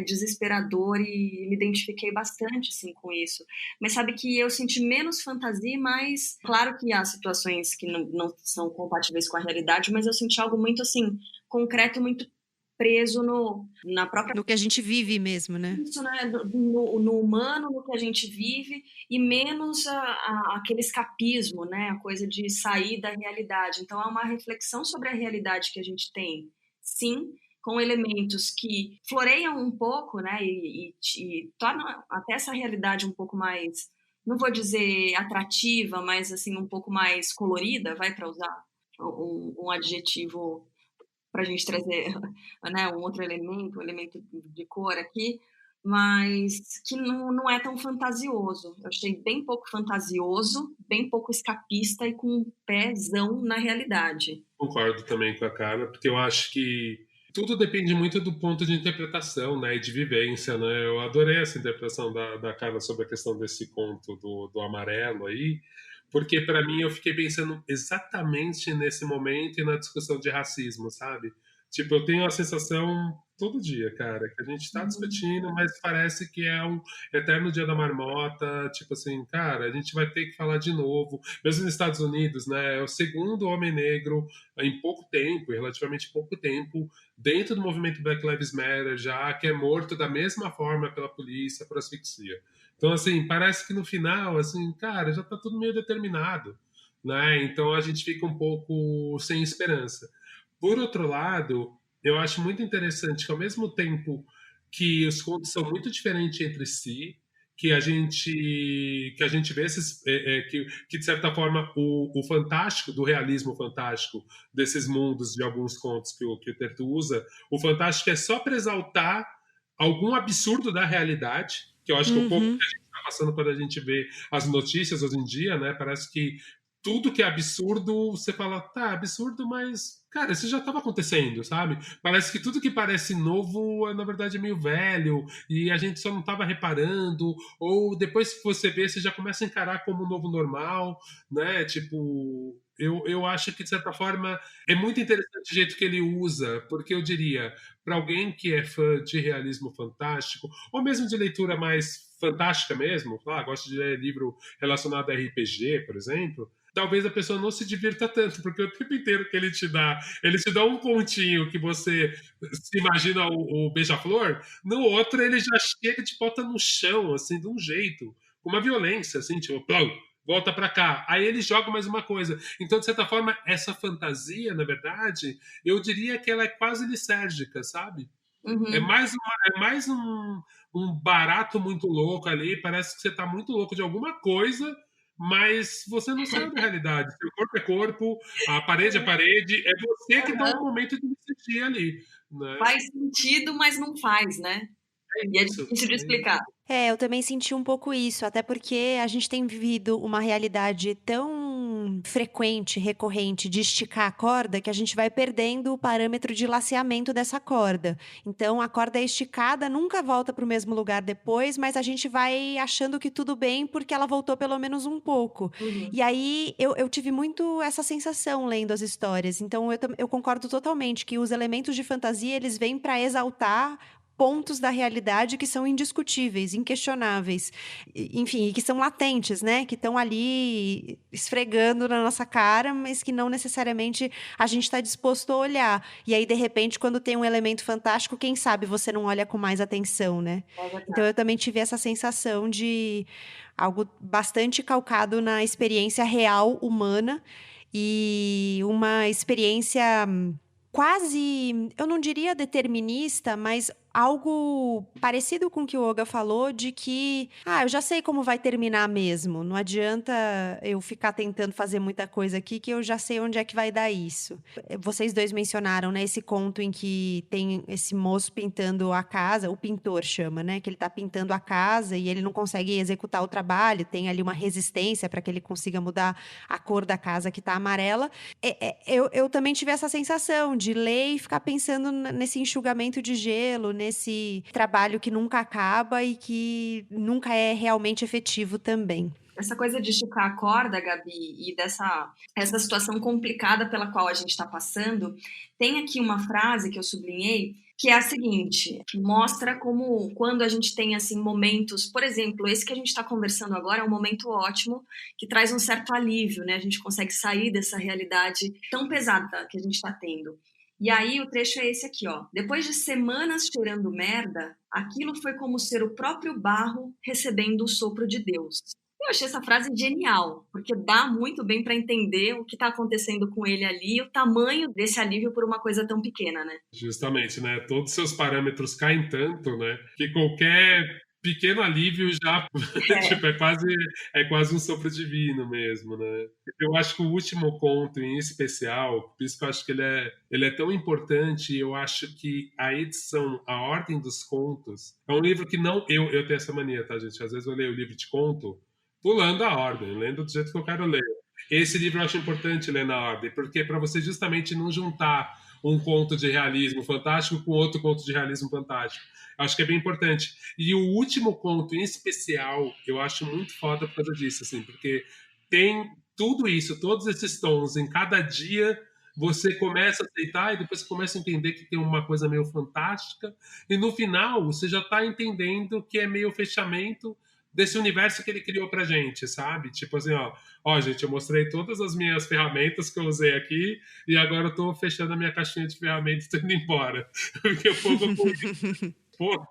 desesperador e me identifiquei bastante assim, com isso. Mas sabe que eu senti menos fantasia, mas claro que há situações que não são compatíveis com a realidade, mas eu senti algo muito assim, concreto, muito preso na própria... No que a gente vive mesmo, né? Isso, né? No humano, no que a gente vive, e menos aquele escapismo, né? A coisa de sair da realidade. Então, é uma reflexão sobre a realidade que a gente tem, sim, com elementos que floreiam um pouco, né? E tornam até essa realidade um pouco mais, não vou dizer atrativa, mas assim, um pouco mais colorida, vai, para usar um adjetivo para a gente trazer, né, um outro elemento, um elemento de cor aqui, mas que não é tão fantasioso. Eu achei bem pouco fantasioso, bem pouco escapista e com um pezão na realidade. Concordo também com a Carla, porque eu acho que tudo depende muito do ponto de interpretação, né, e de vivência, né? Eu adorei essa interpretação da Carla sobre a questão desse conto do amarelo aí, porque para mim eu fiquei pensando exatamente nesse momento e na discussão de racismo, sabe? Tipo, eu tenho a sensação todo dia, cara, que a gente está discutindo, mas parece que é um eterno dia da marmota, tipo assim, cara, a gente vai ter que falar de novo. Mesmo nos Estados Unidos, né, é o segundo homem negro em pouco tempo, relativamente pouco tempo, dentro do movimento Black Lives Matter já, que é morto da mesma forma pela polícia por asfixia. Então, assim, parece que no final, assim, cara, já tá tudo meio determinado, né? Então a gente fica um pouco sem esperança. Por outro lado, eu acho muito interessante que ao mesmo tempo que os contos são muito diferentes entre si, que a gente vê esses, que de certa forma o fantástico, do realismo fantástico desses mundos de alguns contos que o Tertu usa, o fantástico é só para exaltar algum absurdo da realidade, que eu acho que o pouco que a gente está passando quando a gente vê as notícias hoje em dia, né? Parece que tudo que é absurdo, você fala, tá, absurdo, mas, cara, isso já estava acontecendo, sabe? Parece que tudo que parece novo, na verdade, é meio velho, e a gente só não estava reparando, ou depois que você vê, você já começa a encarar como um novo normal, né? Tipo, eu acho que, de certa forma, é muito interessante o jeito que ele usa, porque eu diria, para alguém que é fã de realismo fantástico, ou mesmo de leitura mais fantástica mesmo, gosta de ler livro relacionado a RPG, por exemplo, talvez a pessoa não se divirta tanto, porque o tempo inteiro que ele te dá um pontinho que você se imagina o beija-flor, no outro ele já chega e te bota no chão, assim, de um jeito, com uma violência, assim, tipo, plum, volta pra cá. Aí ele joga mais uma coisa. Então, de certa forma, essa fantasia, na verdade, eu diria que ela é quase lisérgica, sabe? É mais um barato muito louco ali, parece que você tá muito louco de alguma coisa, mas você não sabe da realidade. Seu corpo é corpo, a parede é parede, é você que tá no momento de decidir ali. Né? Faz sentido, mas não faz, né? E é difícil de explicar. Eu também senti um pouco isso, até porque a gente tem vivido uma realidade tão frequente, recorrente, de esticar a corda, que a gente vai perdendo o parâmetro de laceamento dessa corda. Então, a corda é esticada, nunca volta para o mesmo lugar depois, mas a gente vai achando que tudo bem, porque ela voltou pelo menos um pouco. E aí, eu tive muito essa sensação lendo as histórias. Então, eu concordo totalmente que os elementos de fantasia, eles vêm para exaltar pontos da realidade que são indiscutíveis, inquestionáveis, enfim, que são latentes, né? Que estão ali esfregando na nossa cara, mas que não necessariamente a gente está disposto a olhar. E aí, de repente, quando tem um elemento fantástico, quem sabe você não olha com mais atenção, né? Então, eu também tive essa sensação de algo bastante calcado na experiência real humana e uma experiência quase, eu não diria determinista, mas algo parecido com o que o Olga falou, de que, eu já sei como vai terminar mesmo, não adianta eu ficar tentando fazer muita coisa aqui, que eu já sei onde é que vai dar isso. Vocês dois mencionaram, né, esse conto em que tem esse moço pintando a casa, o pintor chama, né, que ele tá pintando a casa e ele não consegue executar o trabalho, tem ali uma resistência para que ele consiga mudar a cor da casa que tá amarela. Eu também tive essa sensação de ler e ficar pensando nesse enxugamento de gelo, nesse trabalho que nunca acaba e que nunca é realmente efetivo também. Essa coisa de esticar a corda, Gabi, e essa situação complicada pela qual a gente está passando, tem aqui uma frase que eu sublinhei, que é a seguinte, que mostra como quando a gente tem assim momentos, por exemplo, esse que a gente está conversando agora é um momento ótimo, que traz um certo alívio, né? A gente consegue sair dessa realidade tão pesada que a gente está tendo. E aí o trecho é esse aqui, ó. Depois de semanas cheirando merda, aquilo foi como ser o próprio barro recebendo o sopro de Deus. Eu achei essa frase genial, porque dá muito bem para entender o que está acontecendo com ele ali e o tamanho desse alívio por uma coisa tão pequena, né? Justamente, né? Todos os seus parâmetros caem tanto, né? Que qualquer pequeno alívio já tipo, é quase um sopro divino mesmo, né? Eu acho que o último conto em especial, por isso que eu acho que ele é tão importante, eu acho que a edição, a ordem dos contos, é um livro que não... Eu tenho essa mania, tá, gente? Às vezes eu leio o livro de conto pulando a ordem, lendo do jeito que eu quero ler. Esse livro eu acho importante ler na ordem, porque é para você justamente não juntar um conto de realismo fantástico com outro conto de realismo fantástico. Acho que é bem importante. E o último conto, em especial, eu acho muito foda por causa disso, assim, porque tem tudo isso, todos esses tons, em cada dia você começa a aceitar e depois você começa a entender que tem uma coisa meio fantástica e no final você já está entendendo que é meio fechamento desse universo que ele criou pra gente, sabe? Tipo assim, ó, gente, eu mostrei todas as minhas ferramentas que eu usei aqui e agora eu tô fechando a minha caixinha de ferramentas e tô indo embora. Porque o povo... Pô,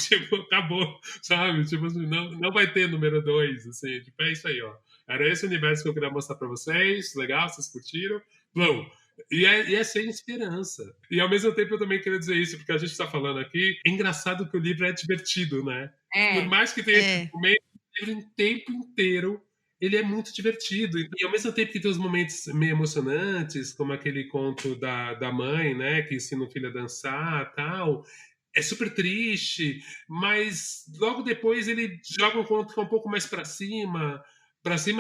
tipo, acabou, sabe? Tipo assim, não vai ter número 2, assim, tipo, é isso aí, ó. Era esse universo que eu queria mostrar pra vocês, legal, vocês curtiram? Bom, e é sem esperança. E ao mesmo tempo eu também queria dizer isso, porque a gente tá falando aqui, é engraçado que o livro é divertido, né? Por mais que tenha esse momento, o livro o tempo inteiro ele é muito divertido. E ao mesmo tempo que tem os momentos meio emocionantes, como aquele conto da mãe, né, que ensina o filho a dançar e tal, é super triste, mas logo depois ele joga um conto que é um pouco mais para cima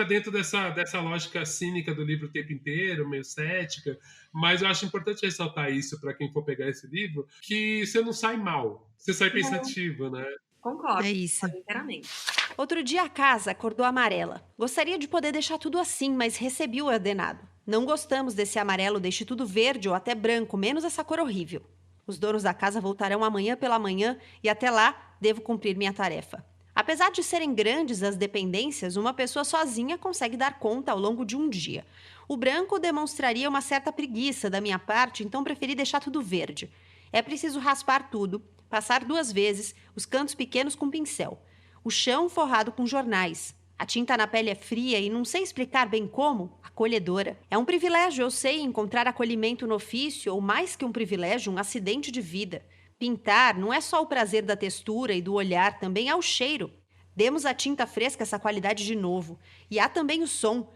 dentro dessa lógica cínica do livro o tempo inteiro, meio cética. Mas eu acho importante ressaltar isso para quem for pegar esse livro, que você não sai mal, você sai pensativo, né? Concordo. É isso. Inteiramente. Outro dia a casa acordou amarela. Gostaria de poder deixar tudo assim, mas recebi o ordenado. Não gostamos desse amarelo, deixe tudo verde ou até branco, menos essa cor horrível. Os donos da casa voltarão amanhã pela manhã e até lá devo cumprir minha tarefa. Apesar de serem grandes as dependências, uma pessoa sozinha consegue dar conta ao longo de um dia. O branco demonstraria uma certa preguiça da minha parte, então preferi deixar tudo verde. É preciso raspar tudo, passar 2 vezes, os cantos pequenos com pincel. O chão forrado com jornais. A tinta na pele é fria e não sei explicar bem como, acolhedora. É um privilégio, eu sei, encontrar acolhimento no ofício, ou mais que um privilégio, um acidente de vida. Pintar não é só o prazer da textura e do olhar, também é o cheiro. Demos à tinta fresca essa qualidade de novo. E há também o som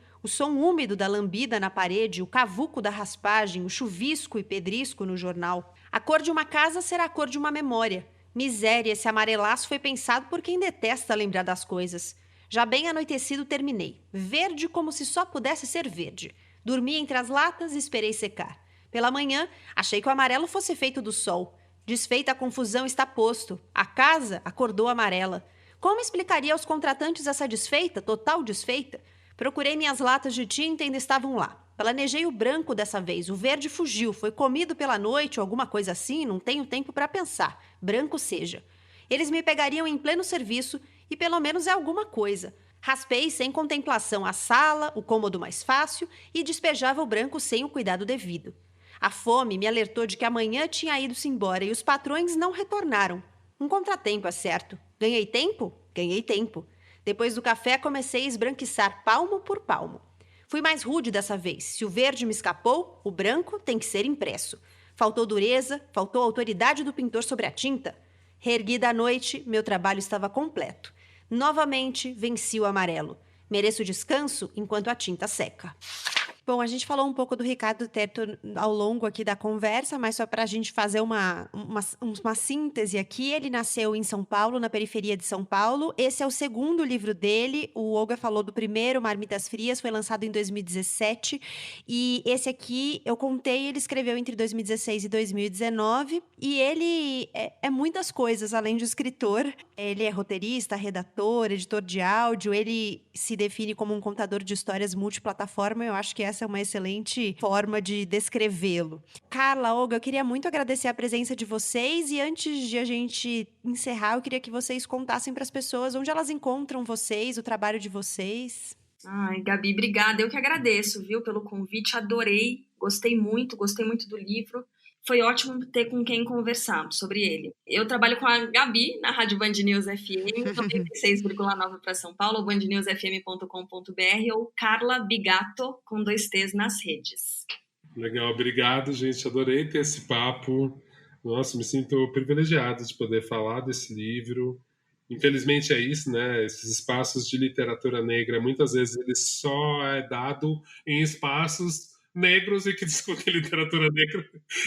úmido da lambida na parede, o cavuco da raspagem, o chuvisco e pedrisco no jornal. A cor de uma casa será a cor de uma memória. Miséria, esse amarelaço foi pensado por quem detesta lembrar das coisas. Já bem anoitecido terminei. Verde como se só pudesse ser verde. Dormi entre as latas e esperei secar. Pela manhã, achei que o amarelo fosse feito do sol. Desfeita a confusão está posto. A casa acordou amarela. Como explicaria aos contratantes essa desfeita, total desfeita? Procurei minhas latas de tinta e ainda estavam lá. Planejei o branco dessa vez, o verde fugiu, foi comido pela noite ou alguma coisa assim, não tenho tempo para pensar. Branco seja. Eles me pegariam em pleno serviço e pelo menos é alguma coisa. Raspei sem contemplação a sala, o cômodo mais fácil e despejava o branco sem o cuidado devido. A fome me alertou de que amanhã tinha ido-se embora e os patrões não retornaram. Um contratempo, é certo. Ganhei tempo? Ganhei tempo. Depois do café, comecei a esbranquiçar palmo por palmo. Fui mais rude dessa vez. Se o verde me escapou, o branco tem que ser impresso. Faltou dureza, faltou autoridade do pintor sobre a tinta. Reerguida à noite, meu trabalho estava completo. Novamente, venci o amarelo. Mereço descanso enquanto a tinta seca. Bom, a gente falou um pouco do Ricardo Terto ao longo aqui da conversa, mas só para a gente fazer uma síntese aqui. Ele nasceu em São Paulo, na periferia de São Paulo. Esse é o segundo livro dele. O Olga falou do primeiro, Marmitas Frias, foi lançado em 2017. E esse aqui, eu contei, ele escreveu entre 2016 e 2019. E ele é muitas coisas, além de escritor. Ele é roteirista, redator, editor de áudio. Ele se define como um contador de histórias multiplataforma. Eu acho que essa é uma excelente forma de descrevê-lo. Carla, Olga, eu queria muito agradecer a presença de vocês e antes de a gente encerrar, eu queria que vocês contassem para as pessoas onde elas encontram vocês, o trabalho de vocês. Ai, Gabi, obrigada. Eu que agradeço, viu, pelo convite. Adorei, gostei muito do livro. Foi ótimo ter com quem conversar sobre ele. Eu trabalho com a Gabi na Rádio Band News FM, 96,9 para São Paulo, bandnewsfm.com.br ou Carla Bigato, com 2 T's nas redes. Legal, obrigado, gente. Adorei ter esse papo. Nossa, me sinto privilegiado de poder falar desse livro. Infelizmente é isso, né? Esses espaços de literatura negra, muitas vezes ele só é dado em espaços negros e que discutem literatura negra.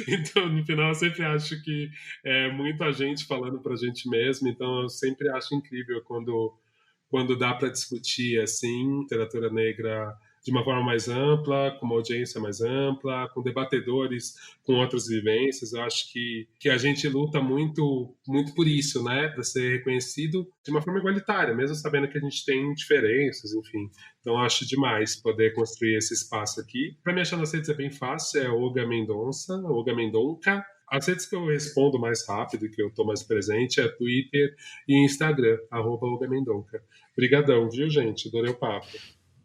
Então, no final, eu sempre acho que é muita gente falando pra gente mesmo. Então, eu sempre acho incrível quando dá para discutir assim literatura negra de uma forma mais ampla, com uma audiência mais ampla, com debatedores com outras vivências. Eu acho que a gente luta muito por isso, né? Para ser reconhecido de uma forma igualitária, mesmo sabendo que a gente tem diferenças, enfim. Então, acho demais poder construir esse espaço aqui. Para me achar nas redes é bem fácil, é Olga Mendonça, Olga Mendonca. As redes que eu respondo mais rápido, que eu estou mais presente, é Twitter e Instagram, @Olga Mendonca. Obrigadão, viu, gente? Adorei o papo.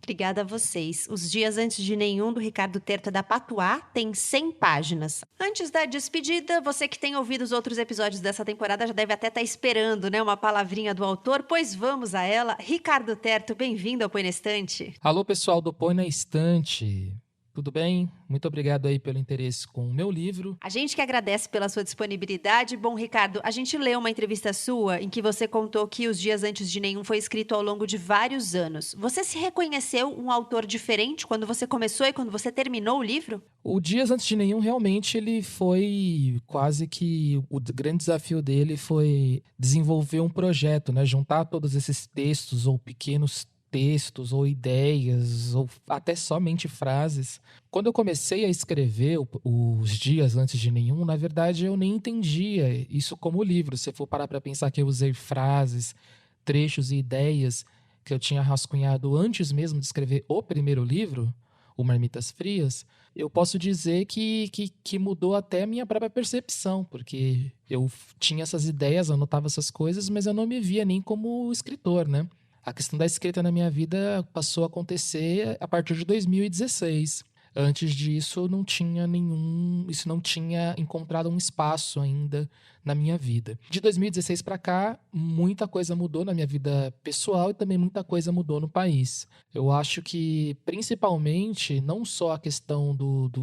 Obrigada a vocês. Os Dias Antes de Nenhum, do Ricardo Terto, da Patuá, tem 100 páginas. Antes da despedida, você que tem ouvido os outros episódios dessa temporada já deve até estar esperando, né, uma palavrinha do autor, pois vamos a ela. Ricardo Terto, bem-vindo ao Põe na Estante. Alô, pessoal do Põe na Estante. tudo bem? Muito obrigado aí pelo interesse com o meu livro. A gente que agradece pela sua disponibilidade. Bom, Ricardo, a gente leu uma entrevista sua em que você contou que Os Dias Antes de Nenhum foi escrito ao longo de vários anos. Você se reconheceu um autor diferente quando você começou e quando você terminou o livro? O Dias Antes de Nenhum, realmente, ele foi quase que... O grande desafio dele foi desenvolver um projeto, né? Juntar todos esses textos ou pequenos textos ou ideias ou até somente frases. Quando eu comecei a escrever Os Dias Antes de Nenhum, na verdade eu nem entendia isso como livro. Se eu for parar para pensar que eu usei frases, trechos e ideias que eu tinha rascunhado antes mesmo de escrever o primeiro livro, o Marmitas Frias, eu posso dizer que mudou até a minha própria percepção, porque eu tinha essas ideias, anotava essas coisas, mas eu não me via nem como escritor, né? A questão da escrita na minha vida passou a acontecer a partir de 2016. Antes disso, isso não tinha encontrado um espaço ainda na minha vida. De 2016 para cá, muita coisa mudou na minha vida pessoal e também muita coisa mudou no país. Eu acho que, principalmente, não só a questão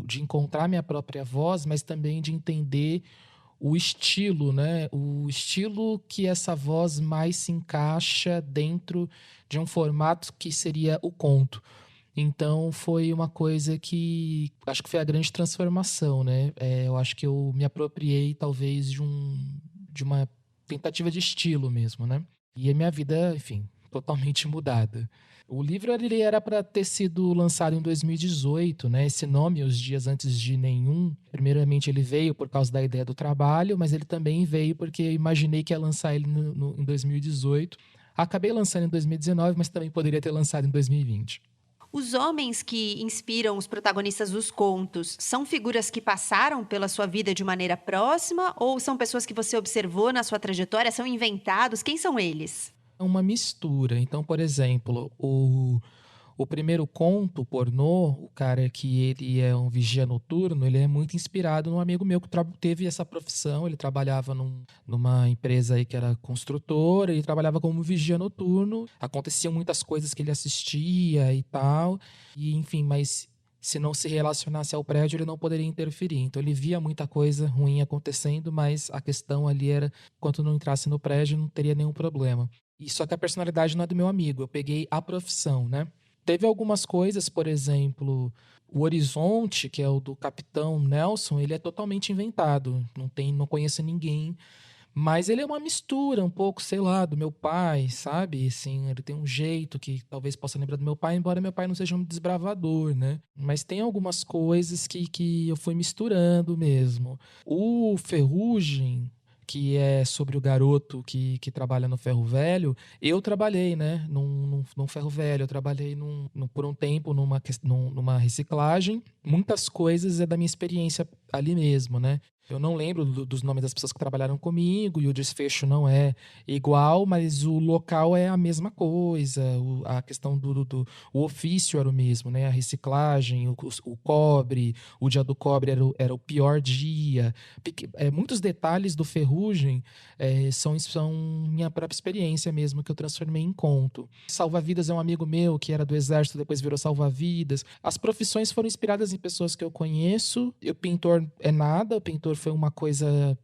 de encontrar minha própria voz, mas também de entender o estilo, né? O estilo que essa voz mais se encaixa dentro de um formato que seria o conto. Então, foi uma coisa que acho que foi a grande transformação, né? Eu acho que eu me apropriei, talvez, de uma tentativa de estilo mesmo, né? E a minha vida, enfim, totalmente mudada. O livro ele era para ter sido lançado em 2018, né? Esse nome, Os Dias Antes de Nenhum, primeiramente ele veio por causa da ideia do trabalho, mas ele também veio porque eu imaginei que ia lançar ele em 2018. Acabei lançando em 2019, mas também poderia ter lançado em 2020. Os homens que inspiram os protagonistas dos contos são figuras que passaram pela sua vida de maneira próxima ou são pessoas que você observou na sua trajetória, são inventados? Quem são eles? É uma mistura. Então, por exemplo, o primeiro conto, Pornô, o cara que ele é um vigia noturno, ele é muito inspirado num amigo meu que teve essa profissão. Ele trabalhava numa empresa aí que era construtora, ele trabalhava como vigia noturno. Aconteciam muitas coisas que ele assistia e tal. E, enfim, mas se não se relacionasse ao prédio, ele não poderia interferir. Então, ele via muita coisa ruim acontecendo, mas a questão ali era, enquanto não entrasse no prédio, não teria nenhum problema. E só que a personalidade não é do meu amigo. Eu peguei a profissão, né? Teve algumas coisas, por exemplo, o Horizonte, que é o do Capitão Nelson, ele é totalmente inventado. Não conheço ninguém. Mas ele é uma mistura um pouco, sei lá, do meu pai, sabe? Assim, ele tem um jeito que talvez possa lembrar do meu pai, embora meu pai não seja um desbravador, né? Mas tem algumas coisas que eu fui misturando mesmo. O Ferrugem, que é sobre o garoto que trabalha no ferro velho, eu trabalhei, né, num ferro velho, eu trabalhei por um tempo numa reciclagem. Muitas coisas é da minha experiência ali mesmo, né? Eu não lembro dos nomes das pessoas que trabalharam comigo e o desfecho não é igual, mas o local é a mesma coisa, a questão o ofício era o mesmo, né? A reciclagem, o cobre, o dia do cobre era o pior dia. Muitos detalhes do Ferrugem são minha própria experiência mesmo, que eu transformei em conto. Salva-vidas é um amigo meu que era do exército, depois virou salva-vidas. As profissões foram inspiradas em pessoas que eu conheço. O pintor é nada, o pintor foi uma coisa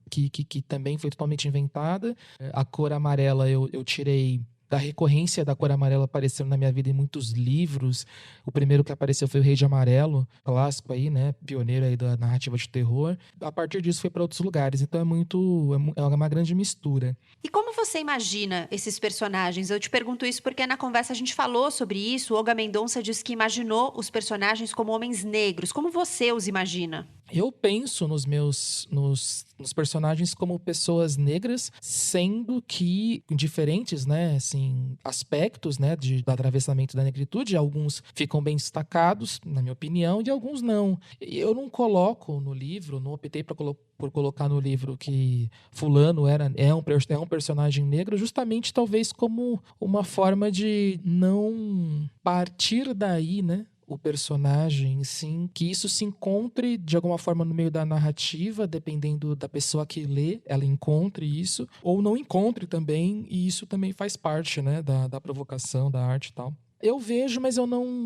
que também foi totalmente inventada. A cor amarela eu tirei da recorrência da cor amarela aparecendo na minha vida em muitos livros. O primeiro que apareceu foi o Rei de Amarelo, clássico aí, né? Pioneiro aí da narrativa de terror. A partir disso foi para outros lugares. Então é uma grande mistura. E como você imagina esses personagens? Eu te pergunto isso porque na conversa a gente falou sobre isso. O Olga Mendonça disse que imaginou os personagens como homens negros. Como você os imagina? Eu penso nos personagens como pessoas negras, sendo que em diferentes, né, assim, aspectos, né, do atravessamento da negritude, alguns ficam bem destacados, na minha opinião, e alguns não. Eu não coloco no livro, não optei por colocar no livro que fulano é um personagem negro, justamente talvez como uma forma de não partir daí, né, o personagem, sim, que isso se encontre de alguma forma no meio da narrativa, dependendo da pessoa que lê, ela encontre isso, ou não encontre também, e isso também faz parte, né, da provocação, da arte e tal. Eu vejo, mas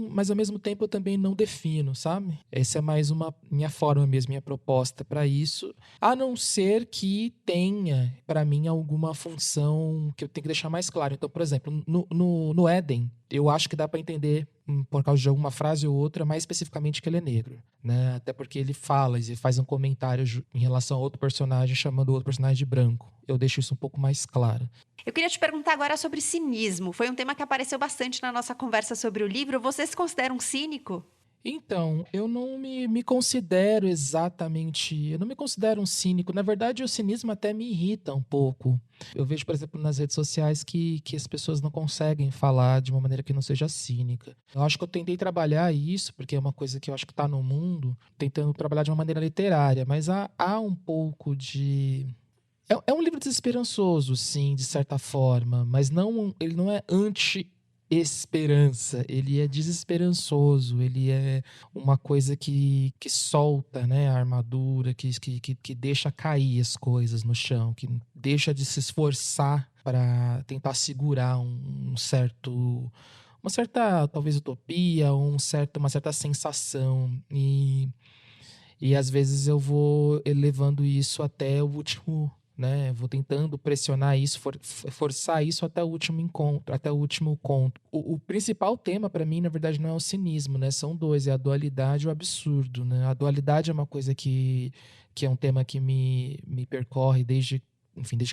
mas ao mesmo tempo eu também não defino, sabe? Essa é mais uma minha forma mesmo, minha proposta para isso, a não ser que tenha para mim alguma função que eu tenho que deixar mais claro. Então, por exemplo, no Éden, eu acho que dá para entender por causa de alguma frase ou outra, mais especificamente que ele é negro, né? Até porque ele faz um comentário em relação a outro personagem, chamando o outro personagem de branco. Eu deixo isso um pouco mais claro. Eu queria te perguntar agora sobre cinismo. Foi um tema que apareceu bastante na nossa conversa sobre o livro. Você se considera um cínico? Então, eu não me considero exatamente... Eu não me considero um cínico. Na verdade, o cinismo até me irrita um pouco. Eu vejo, por exemplo, nas redes sociais que as pessoas não conseguem falar de uma maneira que não seja cínica. Eu acho que eu tentei trabalhar isso, porque é uma coisa que eu acho que está no mundo, tentando trabalhar de uma maneira literária, mas há um pouco de... É um livro desesperançoso, sim, de certa forma, mas ele não é anti-esperança, ele é desesperançoso, ele é uma coisa que solta, né, a armadura, que deixa cair as coisas no chão, que deixa de se esforçar para tentar segurar uma certa, talvez, utopia, ou uma certa sensação. E às vezes eu vou elevando isso até o último, né? Vou tentando pressionar isso, forçar isso até o último encontro, até o último conto. O principal tema para mim, na verdade, não é o cinismo, né? São dois, é a dualidade e o absurdo, né? A dualidade é uma coisa que é um tema que me percorre desde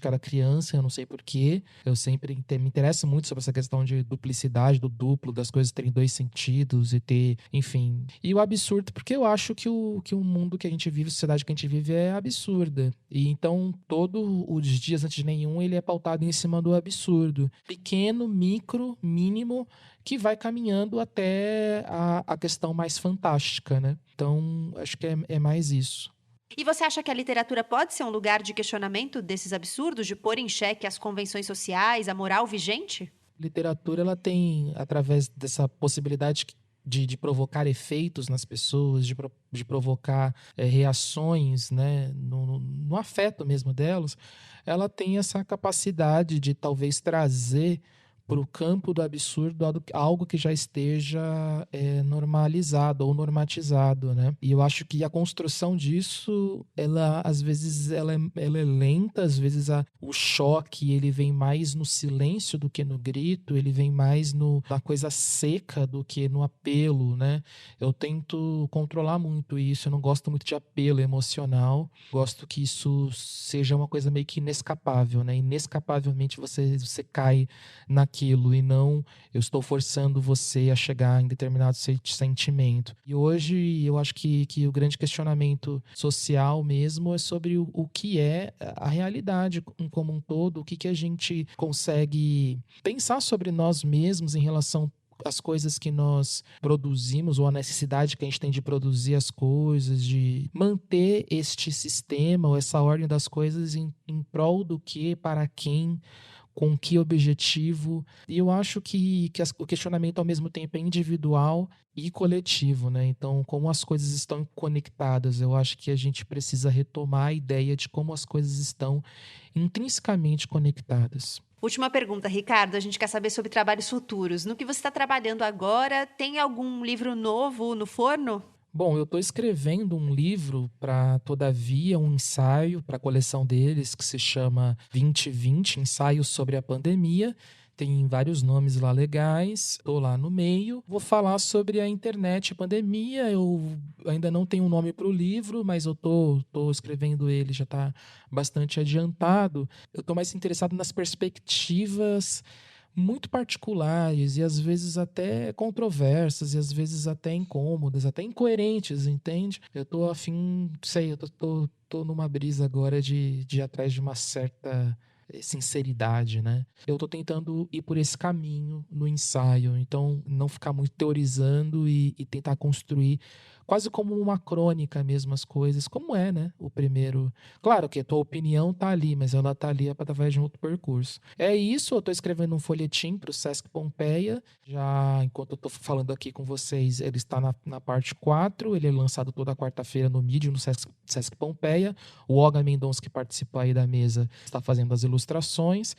que era criança, eu não sei porquê. Eu sempre me interesso muito sobre essa questão de duplicidade, do duplo, das coisas terem dois sentidos e ter, enfim. E o absurdo, porque eu acho que o mundo que a gente vive, a sociedade que a gente vive é absurda. E então, todos os dias, antes de nenhum, ele é pautado em cima do absurdo. Pequeno, micro, mínimo, que vai caminhando até a questão mais fantástica, né? Então, acho que é mais isso. E você acha que a literatura pode ser um lugar de questionamento desses absurdos, de pôr em xeque as convenções sociais, a moral vigente? Literatura, ela tem, através dessa possibilidade de provocar efeitos nas pessoas, de provocar reações, né, no afeto mesmo delas, ela tem essa capacidade de talvez trazer para o campo do absurdo algo que já esteja normalizado ou normatizado, né? E eu acho que a construção disso, às vezes ela é lenta, às vezes o choque ele vem mais no silêncio do que no grito, ele vem mais na coisa seca do que no apelo, né? Eu tento controlar muito isso, eu não gosto muito de apelo emocional, gosto que isso seja uma coisa meio que inescapável, né? Inescapavelmente você cai naquilo e não eu estou forçando você a chegar em determinado sentimento. E hoje eu acho que o grande questionamento social mesmo é sobre o que é a realidade como um todo, o que a gente consegue pensar sobre nós mesmos em relação às coisas que nós produzimos ou a necessidade que a gente tem de produzir as coisas, de manter este sistema ou essa ordem das coisas em prol do que, para quem, com que objetivo. E eu acho que o questionamento ao mesmo tempo é individual e coletivo, né? Então, como as coisas estão conectadas, eu acho que a gente precisa retomar a ideia de como as coisas estão intrinsecamente conectadas. Última pergunta, Ricardo. A gente quer saber sobre trabalhos futuros. No que você está trabalhando agora, tem algum livro novo no forno? Bom, eu estou escrevendo um livro para Todavia, um ensaio para a coleção deles que se chama 2020, Ensaios sobre a Pandemia. Tem vários nomes lá legais, estou lá no meio. Vou falar sobre a internet e a pandemia. Eu ainda não tenho um nome para o livro, mas eu estou escrevendo ele, já está bastante adiantado. Eu estou mais interessado nas perspectivas muito particulares e às vezes até controversas e às vezes até incômodas, até incoerentes, entende? Eu tô afim, tô numa brisa agora de ir atrás de uma certa sinceridade, né? Eu tô tentando ir por esse caminho no ensaio, então não ficar muito teorizando e tentar construir quase como uma crônica mesmo as coisas, como é, né? O primeiro... Claro que a tua opinião tá ali, mas ela tá ali através de um outro percurso. É isso, eu tô escrevendo um folhetim pro Sesc Pompeia, já enquanto eu tô falando aqui com vocês, ele está na parte 4, ele é lançado toda quarta-feira no Medium, no Sesc Pompeia. O Olga Mendonça, que participa aí da mesa, está fazendo as ilustrações.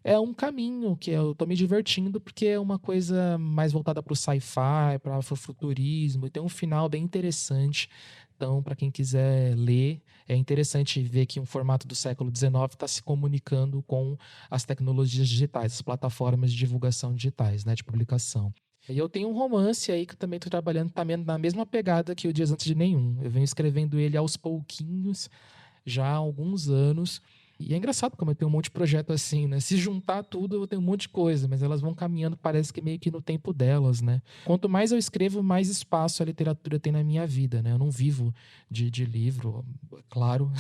é um caminho que eu tô me divertindo, porque é uma coisa mais voltada para o sci-fi, para o afrofuturismo, e tem um final bem interessante. Então, para quem quiser ler, é interessante ver que um formato do século XIX está se comunicando com as tecnologias digitais, as plataformas de divulgação digitais, né, de publicação. E eu tenho um romance aí que eu também estou trabalhando também na mesma pegada que o Dias Antes de Nenhum. Eu venho escrevendo ele aos pouquinhos, já há alguns anos. E é engraçado como eu tenho um monte de projeto assim, né? Se juntar tudo, eu tenho um monte de coisa, mas elas vão caminhando, parece que meio que no tempo delas, né? Quanto mais eu escrevo, mais espaço a literatura tem na minha vida, né? Eu não vivo de livro, claro,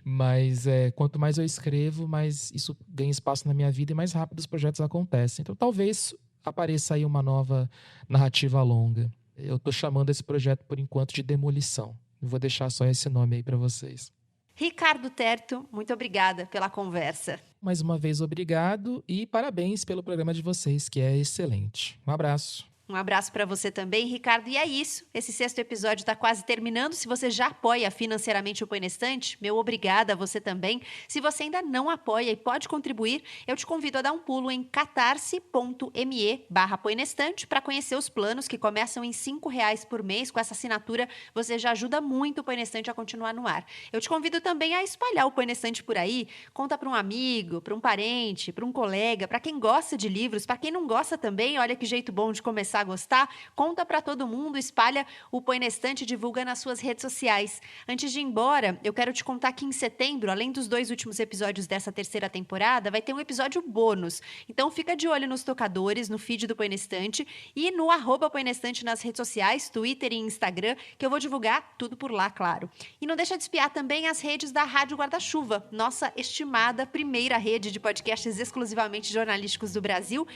mas quanto mais eu escrevo, mais isso ganha espaço na minha vida e mais rápido os projetos acontecem. Então, talvez apareça aí uma nova narrativa longa. Eu estou chamando esse projeto, por enquanto, de Demolição. Eu vou deixar só esse nome aí para vocês. Ricardo Terto, muito obrigada pela conversa. Mais uma vez, obrigado e parabéns pelo programa de vocês, que é excelente. Um abraço. Um abraço para você também, Ricardo. E é isso. Esse 6º episódio está quase terminando. Se você já apoia financeiramente o Põe na Estante, meu obrigada a você também. Se você ainda não apoia e pode contribuir, eu te convido a dar um pulo em catarse.me/Põe na Estante para conhecer os planos que começam em R$5 por mês. Com essa assinatura, você já ajuda muito o Põe na Estante a continuar no ar. Eu te convido também a espalhar o Põe na Estante por aí. Conta para um amigo, para um parente, para um colega, para quem gosta de livros, para quem não gosta também. Olha que jeito bom de começar a gostar, conta para todo mundo, espalha o Põe na Estante e divulga nas suas redes sociais. Antes de ir embora, eu quero te contar que em setembro, além dos 2 últimos episódios dessa 3ª temporada, vai ter um episódio bônus. Então fica de olho nos tocadores, no feed do Põe na Estante e no @Põe na Estante nas redes sociais, Twitter e Instagram, que eu vou divulgar tudo por lá, claro. E não deixa de espiar também as redes da Rádio Guarda-Chuva, nossa estimada primeira rede de podcasts exclusivamente jornalísticos do Brasil,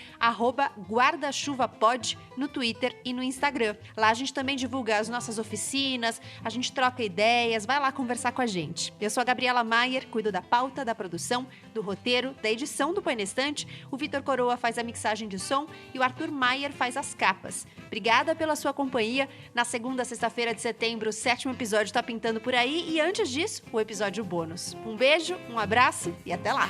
@guardachuvapod no Twitter e no Instagram. Lá a gente também divulga as nossas oficinas, a gente troca ideias, vai lá conversar com a gente. Eu sou a Gabriela Maier, cuido da pauta, da produção, do roteiro, da edição do Põe na Estante, o Vitor Coroa faz a mixagem de som e o Arthur Maier faz as capas. Obrigada pela sua companhia. Na segunda sexta-feira de setembro, o 7º episódio tá pintando por aí e antes disso, o episódio bônus. Um beijo, um abraço e até lá!